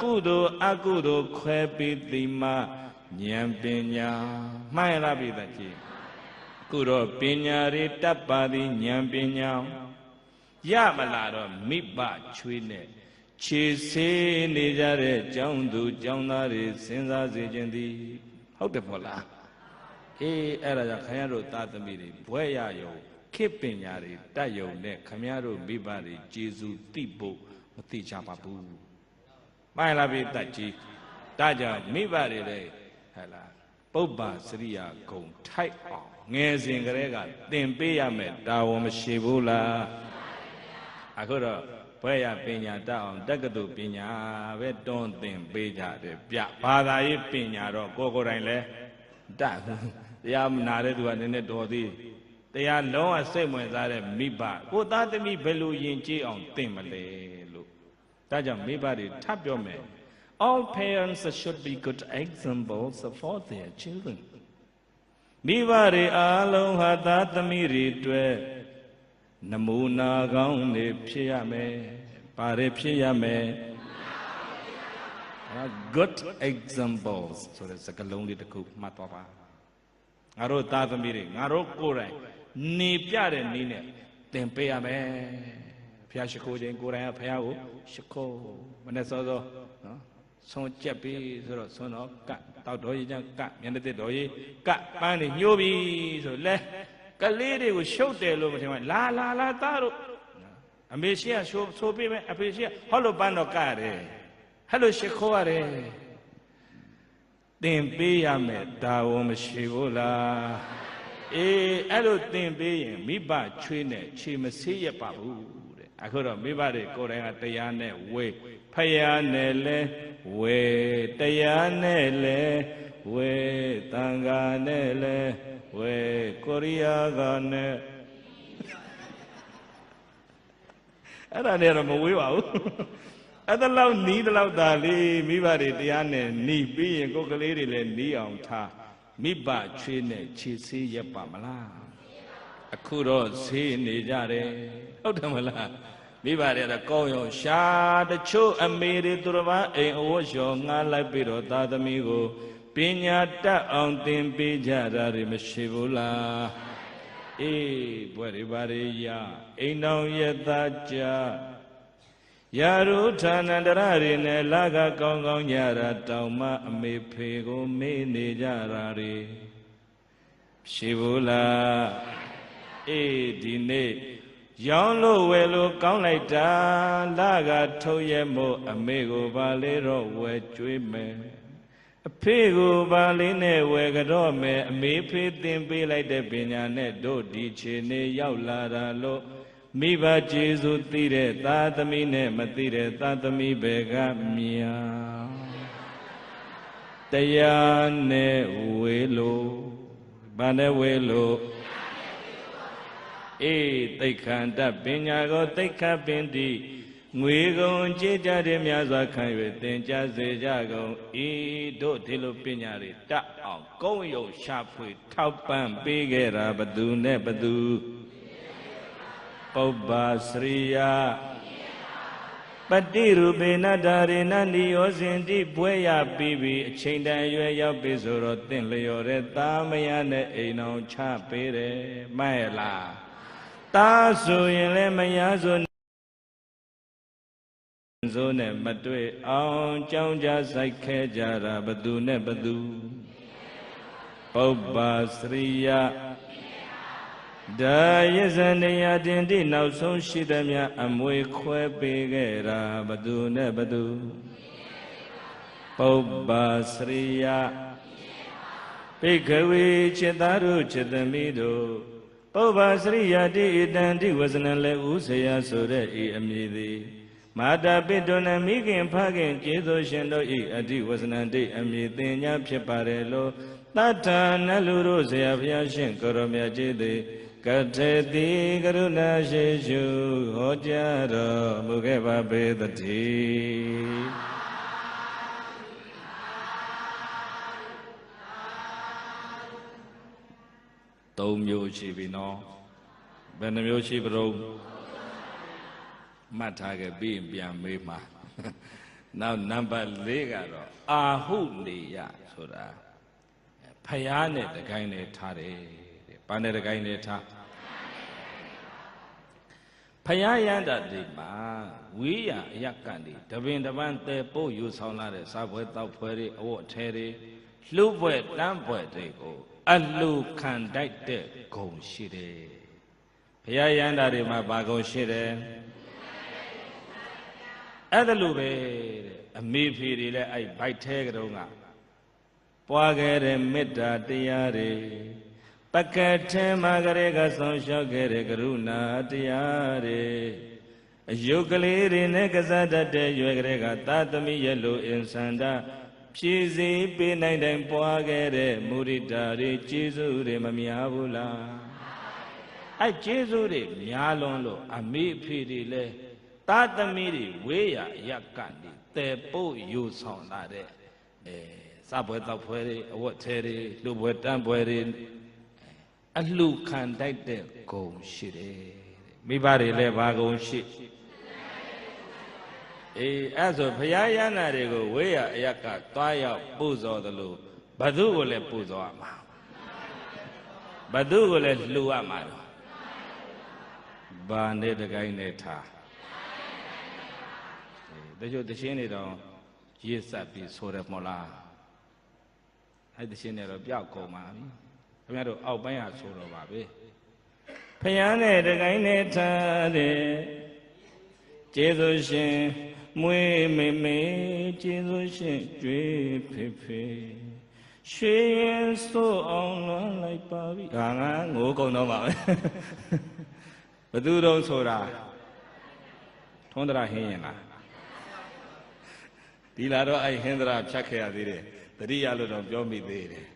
ကုသိုလ်အကုသိုလ်ခွဲပြီးသိမှဉာဏ်ပညာမှန်လားပြည်သက်ကြီးကုတော့ပညာတွေတတ်ပါသည်ဉာဏ်ပညာရမလားတော့မိဘချွေးနဲ့ခြေဆေးနေကြတဲ့ကျောင်းသူကျောင်းသားတွေစဉ်းစားစေခြင်းသည်ဟုတ်တယ်ပေါ့လားအေးအဲ့ဒါကြောင့်ခင်ဗျားတို့သားသမီးတွေဘွဲ့ရရုံခေပညာတွေတတ်ရုံနဲ့ခင်ဗျားတို့မိဘတွေကျေစုသိဖို့မသိကြပါဘူးမှန်လားပြည်သက်ကြီးဒါကြောင့်မိဘတွေလည်းဟဲ့လားပုပ္ပစရိယာဂုံထိုက်အောင်ငယ်စဉ်ကလေးကသင်ပေးရမယ်တာဝန်မရှိဘူးလားအခုတော့ဘွဲ့ရပညာတတ်အောင်တက္ကသိုလ်ပညာပဲတွန်းသင်ပေးကြတယ်ဗျဘာသာရေးပညာတော့ကိုယ်တိုင်လဲတတ်တရားမနာတဲ့သူကနည်းနည်းတော်သေးတရားလုံးဝစိတ်ဝင်စားတဲ့မိဘကိုသားသမီးဘယ်လိုယဉ်ကျေးအောင်သင်မလဲလို့ဒါကြောင့်မိဘတွေထပ်ပြောမယ် all parents should be good examples for their children မိဘတွေအားလုံးဟာသားသမီးတွေအတွက်နမူနာကောင်းတွေဖြစ်ရမယ်။ဘာတွေဖြစ်ရမယ် good examples ဆိုတဲ့စကားလုံးလေးတစ်ခုမှတ်သွားပါငါတို့သားသမီးတွေငါတို့ကိုယ်တိုင်နေပြတဲ့နည်းနဲ့သင်ပေးရမယ်ဘုရားရှိခိုးခြင်းကိုယ်တိုင်ကဘုရားကိုရှိခိုးမနဲ့စောစောနော်ဆုံးကြက်ပြီးဆိုတော့ဆုံးတော့ကတ်တောက်တော်ကြီးကျန်ကတ်မျက်နှာတစ်တော်ကြီးကတ်ပန်းနေညှိုးပြီးဆိုလဲကလေးတွေကိုရှုပ်တယ်လို့မထင်ပါလာသားတို့အမေရှိကဆိုပေးမယ်အဖေရှိကဟောလို့ပန်းတော့ကရတယ်ဟဲ့လို့ရှိခိုးရတယ်သင်ပေးရမယ်ဒါဝမရှိဘူးလားအေးအဲ့လိုသင်ပေးရင်မိဘချွေးနဲ့ခြေမဆေးရပါဘူးတဲ့အခုတော့မိဘတွေကိုယ်တိုင်ကတရားနဲ့ဝေဖယားနဲ့လဲဝေတရားနဲ့လဲဝေသံဃာနဲ့လဲဝေကိုရီးယားကနဲ့အဲ့ဒါနဲ့တော့မဝေးပါဘူးအဲ့ဒါလောက်နီးတလောက်သာလေးမိဘတွေတရားနဲ့နီးပြီးရင်ကိုယ်ကလေးတွေလည်းနီးအောင်ထားမိဘချွေးနဲ့ခြေဆေးရပါမလားအခုတော့ဆေးနေကြတယ်ဟုတ်တယ်မလားမိဘတွေကတော့ကောင်းရောရှာတချို့အမေတွေသူတော်ဘာအိမ်အဝတ်လျှော်ငှားလိုက်ပြီးတော့သားသမီးကိုပညာတတ်အောင်သင်ပေးကြတာတွေမရှိဘူးလားအေးဘွဲ့တွေဘာတွေရအိမ်တော်ရဲ့သားကြ ယာရုဌာနန္တရတွေနဲ့လာကကောင်းကောင်းညရာတောင်မအမေဖေကိုမေးနေကြတာတွေရှိဘူးလားအေးဒီနေ့ရောင်းလို့ဝယ်လို့ကောင်းလိုက်တာလာကထုတ်ရမို့အမေကိုပါလေတော့ဝယ်ကျွေးမယ်အဖေကိုပါလေးနဲ့ဝယ်ကြော့မယ်အမေဖေးတင်ပေးလိုက်တဲ့ပညာနဲ့တို့ဒီခြေနေရောက်လာတာလို့မိဘကျေးဇူးသိတဲ့သာသမီနဲ့မသိတဲ့သာသမီပဲကမြာတရားနဲ့ဝေလို့ဘာနဲ့ဝေလို့အေးသိက္ခန္တပညာကိုသိက္ခပင်တိငွေကုန်ကြေးကြတဲ့များစွာခံ၍သင်ကြားစေကြကုန်ဤတို့ဒီလိုပညာတွေတတ်အောင်ကုန်းရုံရှာဖွေထောက်ပံ့ပေးခဲ့တာဘသူနဲ့ဘသူပုပ္ပါစရိယပတိရူပေနတာရေနနိယောဇင်တိဘွဲရပြီးပြီးအချိန်တန်ရွယ်ရောက်ပြီဆိုတော့တင့်လျော်တဲ့တာမယနဲ့အိမ်အောင်ချပေးတယ်မှန်ရဲ့လားတာဆိုရင်လည်းမရဆိုဆိုနဲ့မတွေ့အောင်ကြောင်းကြစိုက်ခဲကြတာဘသူနဲ့ဘသူပုပ္ပါစရိယဒါယဇဏယတင်တိနောက်ဆုံးရှိသမျှအမွေခွဲပေးခဲ့တာဘသူနဲ့ဘသူပုပ္ပါစရိယပိခဝေจิตသားတို့จิตသမီးတို့ပုပ္ပါစရိယတိဣတံတိဝဇနလေဥစရာဆိုတဲ့ဤအမည်သည်မာတာပိတုဏမိခင်ဖခင်ကျေးဇူးရှင်တို့ဤအတိဝဇနန္တိအမည်သင်ညာဖြစ်ပါတယ်လို့တထာနလူတို့ဆရာဘုရားရှင်ကိုရောမြတ်ကြီးသည်ကထေတိကရုဏာရှိရှုဟောကြားတော်မူခဲ့ပါပေသတည်းသုံးမျိုးရှိပြီနော်ဘယ်နှမျိုးရှိပါတော့မှတ်ထားခဲ့ပြီးပြန်မေးမှာနောက်နံပါတ်၄ကတော့အာဟုနေယဆိုတာဖယားနဲ့တကိုင်းနဲ့ထားတယ်တဲ့ဘာနဲ့တကိုင်းနဲ့ထားဖယားရန်တာဒီမှာဝေးရအယက်ကန်ဒီတပင်တပန်းတဲပို့ယူဆောင်လာတဲ့စားပွဲတောက်ဖွဲတွေအဝတ်အထည်တွေလှုပ်ပွဲတန်းပွဲတွေကိုအလှခံတိုက်တဲ့ဂုံရှိတယ်ဖယားရန်တာဒီမှာဘာဂုံရှိတယ်အဲ့ဒါလိုပဲတဲ့အမေဖေတွေလည်းအဲ့ဘိုက်ထဲကတုန်းကပွားခဲ့တဲ့မေတ္တာတရားတွေပကထဲမှာကလေးကဆောင်လျှောက်ခဲ့တဲ့ကရုဏာတရားတွေအယုတ်ကလေးတွေနဲ့ကစားတတ်တဲ့ရွယ်ကလေးကသာသမီရဲ့လိုအင်စန္ဒဖြည့်စည်ပေးနိုင်တိုင်းပွားခဲ့တဲ့မုရိတာတွေကျေးဇူးတွေမများဘူးလားအဲ့ကျေးဇူးတွေများလွန်းလို့အမေဖေတွေလည်းသာသမီတွေဝေးရရကနေတဲပို့ယူဆောင်လာတဲ့စပွဲတောက်ပွဲတွေအဝတ်ထဲတွေလူပွဲတန်းပွဲတွေအလှခံတိုက်တဲ့ဂုံရှိတယ်မိဘတွေလည်းဘာဂုံရှိအဲ့ဆိုဘုရားရဟန္တာတွေကိုဝေးရအရကသွားရောက်ပူဇော်သလိုဘသူကိုလည်းပူဇော်ရမှာဘသူကိုလည်းလှူရမှာတော့ဘာနဲ့တကိုင်းနဲ့ထားတချို့တခြင်းတွေတော့ရေးဆက်ပြီးဆိုတယ်မဟုတ်လားအဲ့တခြင်းတွေတော့ပြောက်ကုန်ပါပြီခင်ဗျားတို့အောက်ပိုင်းဟာဆိုတော့ပါပဲဖယားနဲ့တကိုင်းနဲ့ထားတယ်ကျေးဇူးရှင်မွေးမေမေကျေးဇူးရှင်ကျွေးဖေဖေရွှေရင်စိုးအောင်လွန်လိုက်ပါပြီဒါငါငိုးကုန်တော့ပါပဲဘသူတော့ဆိုတာထုံးတရဟင်းရင်လားဒီလာတော့အဲ့ဟင်္ဒရာဖြတ်ခဲ့ရသေးတယ်တတိယလို့တော့ပြောမိသေးတယ်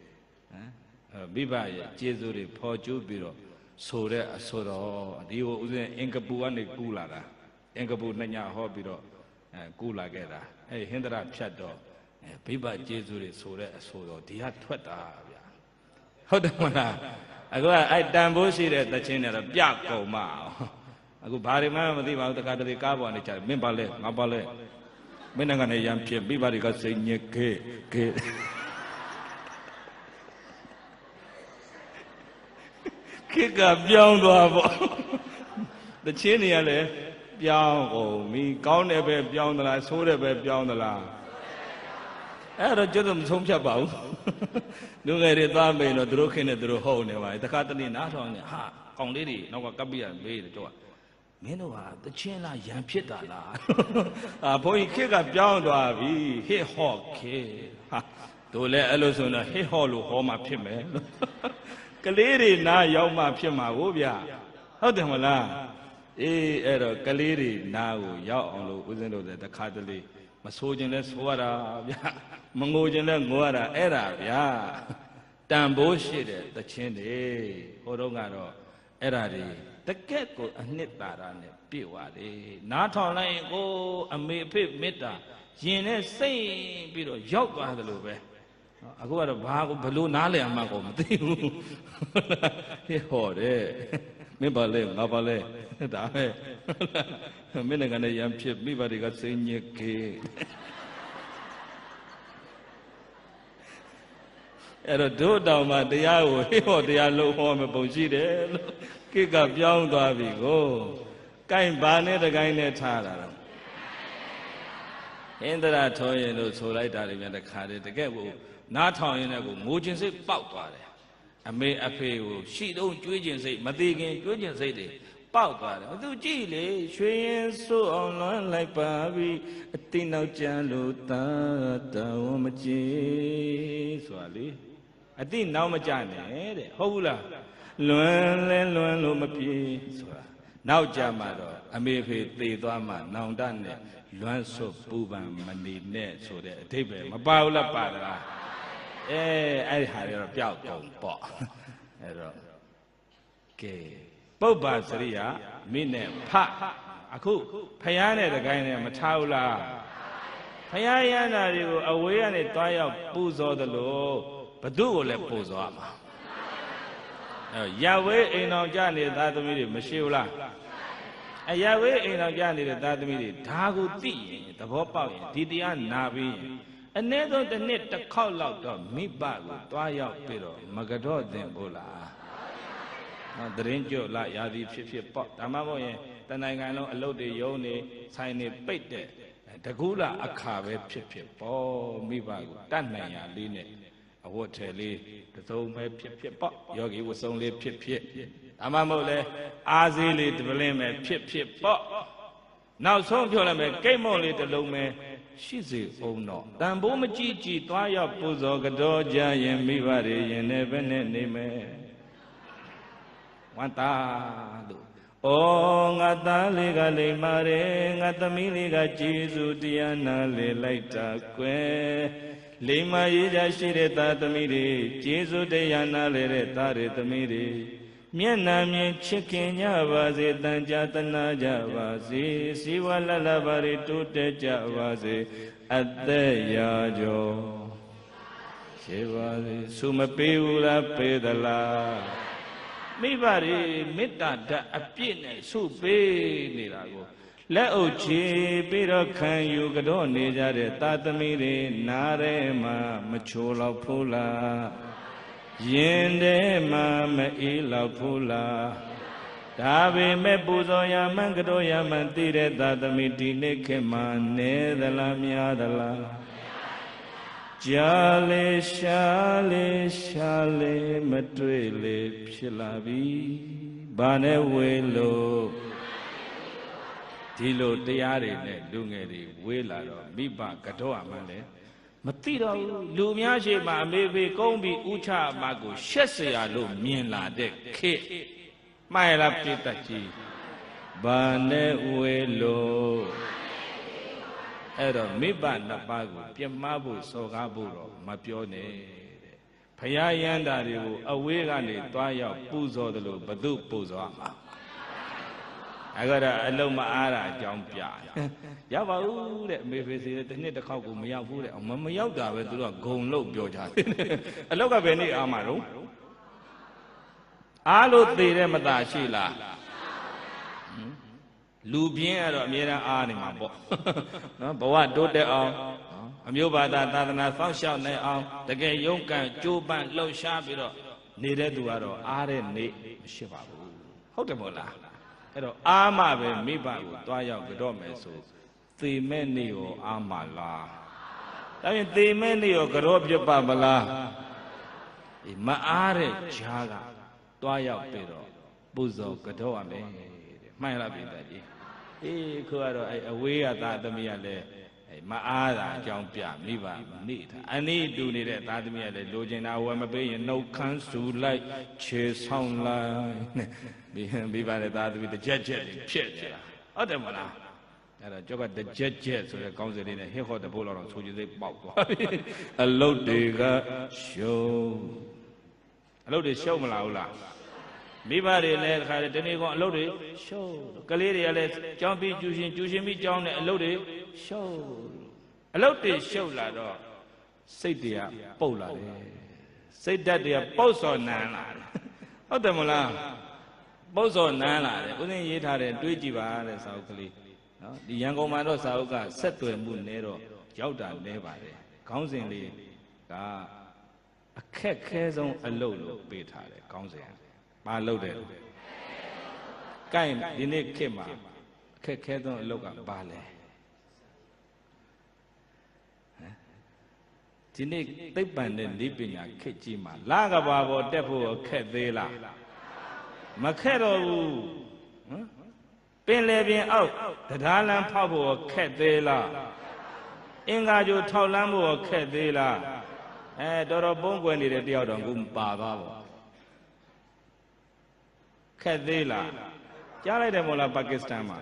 ဟမ်မိဘရဲ့ကျေးဇူးတွေဖော်ကျူးပြီးတော့ဆိုတဲ့အဆိုတော်ဒီဟိုဥစဉ်အင်္ဂပူကနေကူလာတာအင်္ဂပူနှစ်ညဟောပြီးတော့ကူလာခဲ့တာအဲ့ဟင်္ဒရာဖြတ်တော့မိဘကျေးဇူးတွေဆိုတဲ့အဆိုတော်ဒီဟာထွက်တာဗျာဟုတ်တယ်မလားအခုကအဲ့တန်ဖိုးရှိတဲ့သချင်းတွေတော့ပြကုန်မအောင်အခုဘာတွေမှမသိပါဘူးတခါတလေကားပေါ်နေကြမင်းပါလဲငါပါလဲမင်းကနေရံဖြစ်မိဘတွေကစိတ်ညစ်ခဲ့ခေတ်ကပြောင်းသွားပေါ့တချင်းတွေကလည်း ပြောင်းကုန်ပြီကောင်းတယ်ပဲပြောင်းသလားဆိုးတယ်ပဲပြောင်းသလားအဲ့တော့ကျွတ်တော့မဆုံးဖြတ်ပါဘူးလူငယ်တွေသွားမေးတော့သူတို့ခင်းနေသူတို့ဟုတ်နေပါတခါတနေ့နားထောင်နေဟာကောင်လေးတွေနောက်ကကပ်ပြရမေးတယ်တော့မင်းတို့ဟာတချင်းလားရံဖြစ်တာလားဘုန်းကြီးခေတ်ကပြောင်းသွားပြီဟစ်ဟော့ခေဟာတို့လည်းအဲ့လိုဆိုတော့ဟစ်ဟော့လို့ဟောမှဖြစ်မယ်ကလေးတွေနားရောက်မှဖြစ်မှာကိုဗျဟုတ်တယ်မလားအေးအဲ့တော့ကလေးတွေနားကိုရောက်အောင်လို့ဦးဇင်းတို့လည်းတခါတလေမဆိုးခြင်းလဲဆိုရတာဗျမငိုခြင်းလဲငိုရတာအဲ့ဒါဗျတန်ဖိုးရှိတဲ့တခြင်းတွေဟိုတော့ကတော့အဲ့ဒါတွေတကက်ကိုအနှစ်သာရနဲ့ပြည့်ဝတယ်နားထောင်လိုက်ရင်ကိုအမေအဖေမေတ္တာရင်နဲ့စိတ်ပြီးတော့ရောက်သွားတယ်လို့ပဲအခုကတော့ဘာကိုဘလို့နားလဲအမှကိုမသိဘူးဟေ့ဟောတယ်မင်းပါလဲငါပါလဲဒါပဲမင်းကလည်းရံဖြစ်မိဘတွေကစိတ်ညစ်ကေအဲ့တော့တို့တောင်မှတရားကိုဟေ့ဟောတရားလုံးဟောမပုံရှိတယ်လို့ကိကပြောင်းသွားပြီကိုကိုင်ဘာနဲ့တကိုင်းနဲ့ထားတာတော့ဣန္ဒြာထောရင်လို့ဆိုလိုက်တာတွေမြန်တခါတည်းတကယ်ကိုနားထောင်ရင်းနဲ့ကိုငိုခြင်းစိတ်ပေါက်သွားတယ်အမေအဖေကိုရှိတော့ကြွေးခြင်းစိတ်မသေးခင်ကြွေးခြင်းစိတ်တွေပေါက်သွားတယ်သူကြည့်လေရွှေရင်ဆိုးအောင်လွမ်းလိုက်ပါပြီအတိနောက်ကျန်လို့သာတော်မကြည်ဆိုတာလေအတိနောက်မကျနဲ့တဲ့ဟုတ်ဘူးလားလွမ်းလဲလွမ်းလို့မပြေဆိုတာနောက်ကြမှာတော့အမေဖေသေသွားမှနောင်တနဲ့လွမ်းဆွပူပန်မနေနဲ့ဆိုတဲ့အဓိပ္ပာယ်မပါဘူးလားပါလားအဲ့ဒီဟာတွေတော့ပျောက်ကုန်ပေါ့အဲ့တော့ကဲပုပ္ပါစရိယမိနဲ့ဖအခုဖယားနဲ့တကိုင်းနဲ့မထားဘူးလားဖယားရဟန္တာတွေကိုအဝေးကနေတွားရောက်ပူဇော်သလိုဘသူ့ကိုလည်းပူဇော်ရမှာရဝေးအိမ်တော်ကြနေတဲ့သားသမီးတွေမရှိဘူးလားရဝေးအိမ်တော်ကြနေတဲ့သားသမီးတွေဒါကိုသိရင်သဘောပေါက်ရင်ဒီတရားနာပြီးရင်အနည်းဆုံးတစ်နှစ်တစ်ခေါက်လောက်တော့မိဘကိုတွားရောက်ပြီးတော့မကတော့သင်ဖို့လားတရင်ကြွလာရာသီဖြစ်ဖြစ်ပေါ့ဒါမှမဟုတ်ရင်တနိုင်ငံလုံးအလုပ်တွေရုံးနေဆိုင်နေပိတ်တဲ့တကူးလာအခါပဲဖြစ်ဖြစ်ပေါ့မိဘကိုတတ်နိုင်ရလေးနဲ့အဝတ်ထည်လေးတစ်စုံပဲဖြစ်ဖြစ်ပေါ့ယောဂီဝတ်စုံလေးဖြစ်ဖြစ်ဒါမှမဟုတ်လဲအားစေးလေးတစ်ပလင်းပဲဖြစ်ဖြစ်ပေါ့နောက်ဆုံးပြောလိုက်မယ်ကိတ်မုံလေးတစ်လုံးပဲရှိစေအောင်တော့တန်ဖိုးမကြည့်ကြည့်သွားရောက်ပူဇော်ကြောကြရင်မိဘတွေရင်နဲ့ပဲနဲ့နေမယ်ဝန္တာလို့ဩငါသားလေးကလိမ္မာတယ်ငါသမီးလေးကကျေးဇူးတရားနာလေလိုက်တာကွယ်လိမ္မာရေးကြရှိတဲ့သားသမီးတွေကျေးဇူးတရားနာလေတဲ့သားတွေသမီးတွေမျက်နှာမြင်ချစ်ခင်ကြပါစေတန်ကြာတနာကြပါစေစီဝါလလပါရီတိုးတက်ကြပါစေအသက်ရာကျော်ရှိပါစေဆုမပေးဘူးလားပေးသလားမိဘတွေမေတ္တာဓာတ်အပြည့်နဲ့ဆုပေးနေတာကိုလက်အုပ်ချေပြီးတော့ခံယူကြောနေကြတဲ့သာသမီတွေနားထဲမှာမချိုးတော့ဘူးလားရင်ထဲမှာမအေးတော့ဘူးလားဒါပေမဲ့ပူဇော်ရမှန်ကြောရမှန်သိတဲ့သာသမီဒီနေ့ခေတ်မှာနေသလားများသလားကြာလေရှာလေရှာလေမတွေ့လေဖြစ်လာပြီဘာနဲ့ဝေလို့ဒီလိုတရားတွေနဲ့လူငယ်တွေဝေးလာတော့မိဘကတော့အမှန်လေမသိတော့ဘူးလူများရှိမှအမေဖေကုန်းပြီးဥချအမကိုရှက်เสียလို့မြင်လာတဲ့ခေတ်မှန်လားပြည့်တတ်ကြီးဘာနဲ့ဝေးလို့အဲ့တော့မိဘနှစ်ပါးကိုပြမဖို့စော်ကားဖို့တော့မပြောနဲ့တဲ့ဘုရားရဟန္တာတွေကိုအဝေးကနေတွားရောက်ပူဇော်တယ်လို့ဘသူပူဇော်မှာအဲ့ဒါအလုံးမအားတာအကြောင်းပြရပါဘူးတဲ့အမေဖေစီတစ်နှစ်တစ်ခေါက်ကိုမရောက်ဘူးတဲ့မရောက်တာပဲသူတို့ကဂုံလို့ပြောကြတယ်အလောက်ကဘယ်နေ့အားမှာတော့အားလို့သေတဲ့မသားရှိလားလူပြင်းကတော့အမြဲတမ်းအားနေမှာပေါ့နော်ဘဝတိုးတက်အောင်အမျိုးဘာသာသာသနာစောင့်ရှောက်နိုင်အောင်တကယ်ရုန်းကန်ကြိုးပမ်းလှုပ်ရှားပြီးတော့နေတဲ့သူကတော့အားတဲ့နေမရှိပါဘူးဟုတ်တယ်မို့လား အဲ့တော့အာမပဲမိဘကိုတွားရောက်ကြတော့မယ်ဆိုသေမဲ့နေရောအာမလားဒါပြင်သေမဲ့နေရောကြောပြပမလားမအားတဲ့ဈာကတွားရောက်ပြီးတော့ပူဇော်ကြတော့ရမယ်မှန်လားပြည်သားကြီးခုကတော့အဲ့အဝေးကသားသမီးကလည်းမအားတာအကြောင်းပြမိဘနေတာအနိတူနေတဲ့သားသမီးကလည်းလိုချင်တာဝယ်မပေးရင်နှုတ်ခမ်းဆူလိုက်ခြေဆောင်လိုက်မိဘနဲ့သားသမီးတစ်ချက်ချက်ဖြစ်နေတာဟုတ်တယ်မလားအဲ့တော့ကျောက်ကတစ်ချက်ချက်ဆိုတဲ့ကောင်းစင်လေးနဲ့ဟစ်ခေါ်တပိုးလောက်ဆိုကြစိတ်ပေါက်သွားပြီအလုတ်တွေကရှုံးအလုတ်တွေရှုံးမလားဟုတ်လားမိဘတွေလည်းတခါတနေ့ကအလုပ်တွေရှုံးကလေးတွေကလည်းကြောင်းပြီးကျူရှင်ပြီးကြောင်းတဲ့အလုပ်တွေရှုံးအလုပ်တွေရှုံးလာတော့စိတ်တွေကပုတ်လာတယ်စိတ်ဓာတ်တွေကပုတ်စော်နန်းလာတယ်ဟုတ်တယ်မလားပုတ်စော်နန်းလာတယ်ဦးဇင်းရေးထားတယ်တွေးကြည့်ပါတဲ့စာအုပ်ကလေးနော်ဒီရန်ကုန်မှာတော့စာအုပ်ကဆက်သွယ်မှုနည်းတော့ရောက်တာနည်းပါတယ်ခေါင်းစဉ်လေးကအခက်ခဲဆုံးအလုပ်လို့ပေးထားတယ်ခေါင်းစဉ်ဘာလုပ်တယ်ကဲဒီနေ့ခေတ်မှာအခက်ခဲဆုံးအလုပ်ကဘာလဲဒီနေ့သိပ္ပံနဲ့ဤပညာခေတ်ကြီးမှာလာကဘာပေါ်တက်ဖို့ခက်သေးလားမခက်တော့ဘူးပင်လေပင်အောက်တရားလမ်းဖောက်ဖို့ခက်သေးလားအင်္ဂါကြိုထောက်လမ်းဖို့ခက်သေးလားတော်တော်ပုံကွယ်နေတဲ့တယောက်တော့ခုပါသွားပါခက်သေးလားကြားလိုက်တယ်မို့လားပါကစ္စတန်မှာ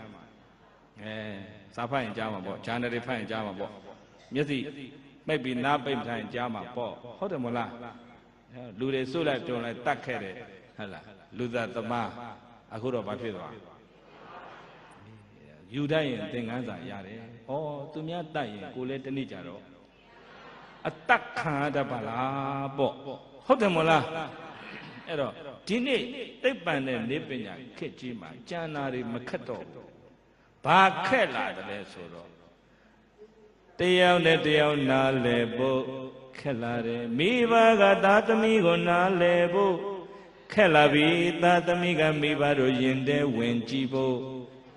စာဖတ်ရင်ကြားမှာပေါ့ဂျာနယ်တွေဖတ်ရင်ကြားမှာပေါ့မျက်စိမိတ်ပြီးနားပိတ်မထိုင်ကြားမှာပေါ့ဟုတ်တယ်မို့လားလူတွေစုလိုက်ပြုံလိုက်တတ်ခဲ့တယ်ဟုတ်လားလူသားသမားအခုတော့ဘာဖြစ်သွားယူတတ်ရင်သင်္ကန်းစာရတယ်ဩသူများတတ်ရင်ကိုလည်းတနည်းကြတော့အတတ်ခံရတတ်ပါလားပေါ့ဟုတ်တယ်မို့လားအဲ့တော့ဒီနေ့သိပ္ပံနဲ့နေပညာခေတ်ကြီးမှာကျန်တာတွေမခက်တော့ဘူးဘာခက်လာတယ်လဲဆိုတော့တယောက်နဲ့တယောက်နားလည်ဖို့ခက်လာတယ်မိဘကသားသမီးကိုနားလည်ဖို့ခက်လာပြီသားသမီးကမိဘတို့ယင်တဲ့ဝင်ကြည့်ဖို့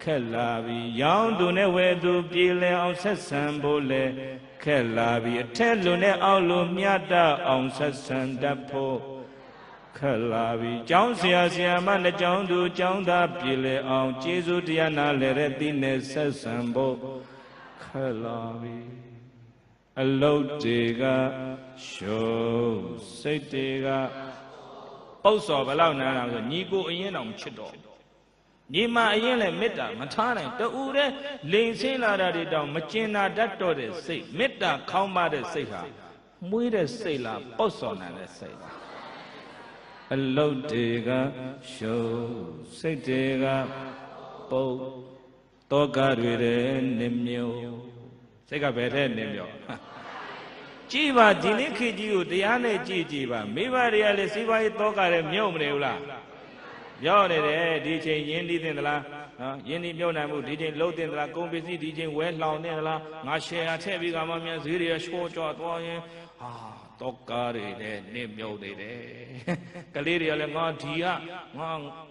ခက်လာပြီရောင်းသူနဲ့ဝယ်သူပြည်လဲအောင်ဆက်ဆံဖို့လဲခက်လာပြီအထက်လူနဲ့အောက်လူမြတ်တအောင်ဆက်ဆံတတ်ဖို့ခက်လာပြီကျောင်းဆရာမနဲ့ကျောင်းသူကျောင်းသားပြည်လဲအောင်ကျေးဇူးတရားနာလဲတဲ့သီးနဲ့ဆက်ဆံဖို့ခက်လာပြီအလုတ်တွေကရှုံးစိတ်တွေကပုတ်စော်ဘလောက်နားလားဆိုညီကိုအရင်တော့မချစ်တော့ညီမအရင်လည်းမေတ္တာမထားနိုင်တူတဲ့လိန်ဆင်းလာတာတွေတောင်မကျင်နာတတ်တော့တဲ့စိတ်မေတ္တာခေါင်းပါတဲ့စိတ်ဟာမွေးတဲ့စိတ်လားပုတ်စော်နိုင်တဲ့စိတ်လားအလုတ်တွေကရှုံးစိတ်တွေကပုတ်တောကတွေတဲ့နှမြုံစိတ်ကဘယ်တဲ့နှမြုံကြည်ပါဒီနေ့ခေတ်ကြီးကိုတရားနဲ့ကြည်ပါမိဘတွေကလည်းစီးပွားရေးတောကတွေမြုံမနေဘူးလားပြောနေတယ်ဒီချိန်ရင်းနှီးတင်သလားနော်ရင်းနှီးမြုံနိုင်မှုဒီချိန်လုံးတင်သလားကုန်ပစ္စည်းဒီချိန်ဝဲလှောင်နေသလားငါရှယ်ယာထည့်ပြီးကမှမြန်ဈေးတွေရှော့ကြော့သွားရင်ဟာတောကားတွေနဲ့နှမြုံနေတယ်ကလေးတွေကလည်းငါဒီကငါ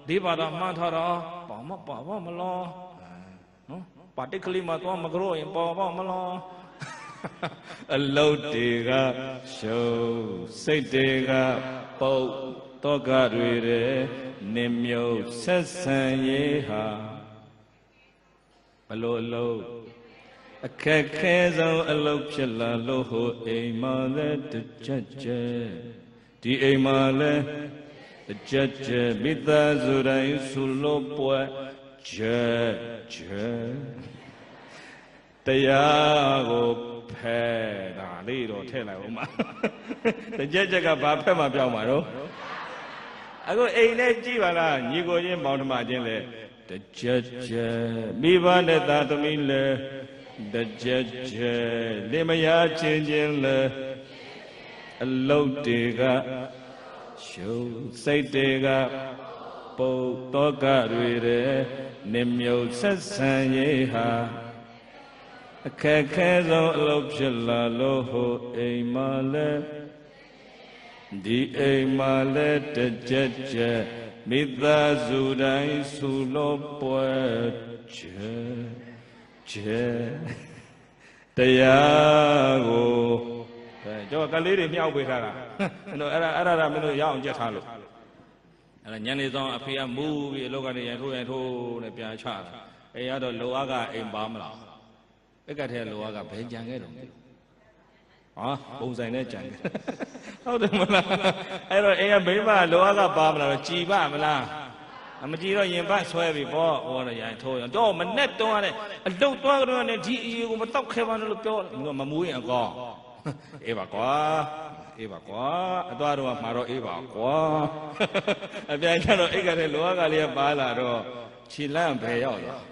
ဒီဘာသာမှန်းထားတာပါမလားနော်ပါတိကလေးမှာတော့မကြောရင်ပါမလားအလုတ်တွေကရှုံးစိတ်တွေကပုတ်တောကတွေတဲ့နှမြုပ်ဆက်ဆံရေးဟာဘလို့အလုတ်အခက်ခဲဆုံးအလုတ်ဖြစ်လာလို့ဟိုအိမ်မှာလည်းတစ်ချက်ဒီအိမ်မှာလည်းတစ်ချက်မိသားစုတိုင်းဆူလို့ပွဲချက်တရားကိုဖဲဒါလေးတော့ထည့်လိုက်ဦးမှာတစ်ချက်ကဘာဖက်မှပြောင်းမှာတော့အခုအိမ်နဲ့ကြည့်ပါလားညီကိုချင်းမောင်နှမချင်းလဲတစ်ချက်မိဘနဲ့သားသမီးလဲတစ်ချက်လင်မယားချင်းလဲအလုတ်တွေကရှုံးစိတ်တွေကပုတ်တောကတွေတဲ့နှမြုပ်ဆက်ဆံရေးဟာအခက်ခဲဆုံးအလုပ်ဖြစ်လာလို့ဟိုအိမ်မှာလဲဒီအိမ်မှာလဲတစ်ချက် မိသားစုတိုင်းဆုလို့ပွဲချေတရားကိုကျော်ကလေးတွေမြောက်ပေးထားတာအဲ့ဒါမင်းတို့ရအောင်ကြက်ထားလို့အဲ့ညနေဆောင်အဖေကမူးပြီးအလောကနေရန်ထိုးနဲ့ပြန်ချတာအိမ်ကတော့လောအားကအိမ်ပါမလားပက်ကထဲလောအားကဘယ်ကြံခဲ့တော့ဟာပုံဆိုင်နဲ့ကြံခဲ့ဟုတ်တယ်မလားအဲ့တော့အိမ်ကမိမလောအားကပါမလားကြည်ပါမလားမကြည်တော့ရင်ပတ်ဆွဲပြီပေါ့ဟောတော့ရန်ထိုးရတော့မနဲ့တွန်းရတယ်အလုတ်သွားကြတော့နဲ့ဒီအီကိုမတောက်ခဲပါနဲ့လို့ပြောမမူးရင်အကောအေးပါကွာအသွားတော့မှာတော့အေးပါကွာအပြန်ကျတော့အိတ်ကလေးလောကလေးပါလာတော့ခြေလန့်ပဲရောက်သွား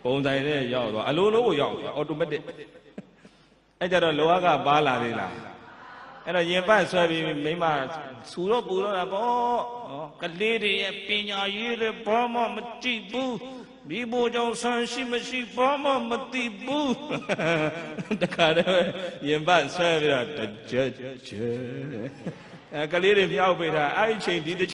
ပုံဆိုင်နဲ့ရောက်သွားအလိုလိုကိုရောက်သွားအော်တိုမက်တစ်အဲ့ကြတော့လောကပါလာသေးလားအဲ့တော့ရင်ပတ်ဆွဲပြီးမိမဆူတော့ပူတော့တာပေါ့ကလေးတွေရဲ့ပညာရေးတွေဘာမှမကြည့်ဘူးမိဖို့ကြောင့်ဆန်းရှိမရှိဘာမှမသိဘူးတခါတည်းရင်ပတ်ဆွဲပြီးတော့တကြကလေးတွေမြောက်ပေးတာအဲ့ဒီချိန်ဒီ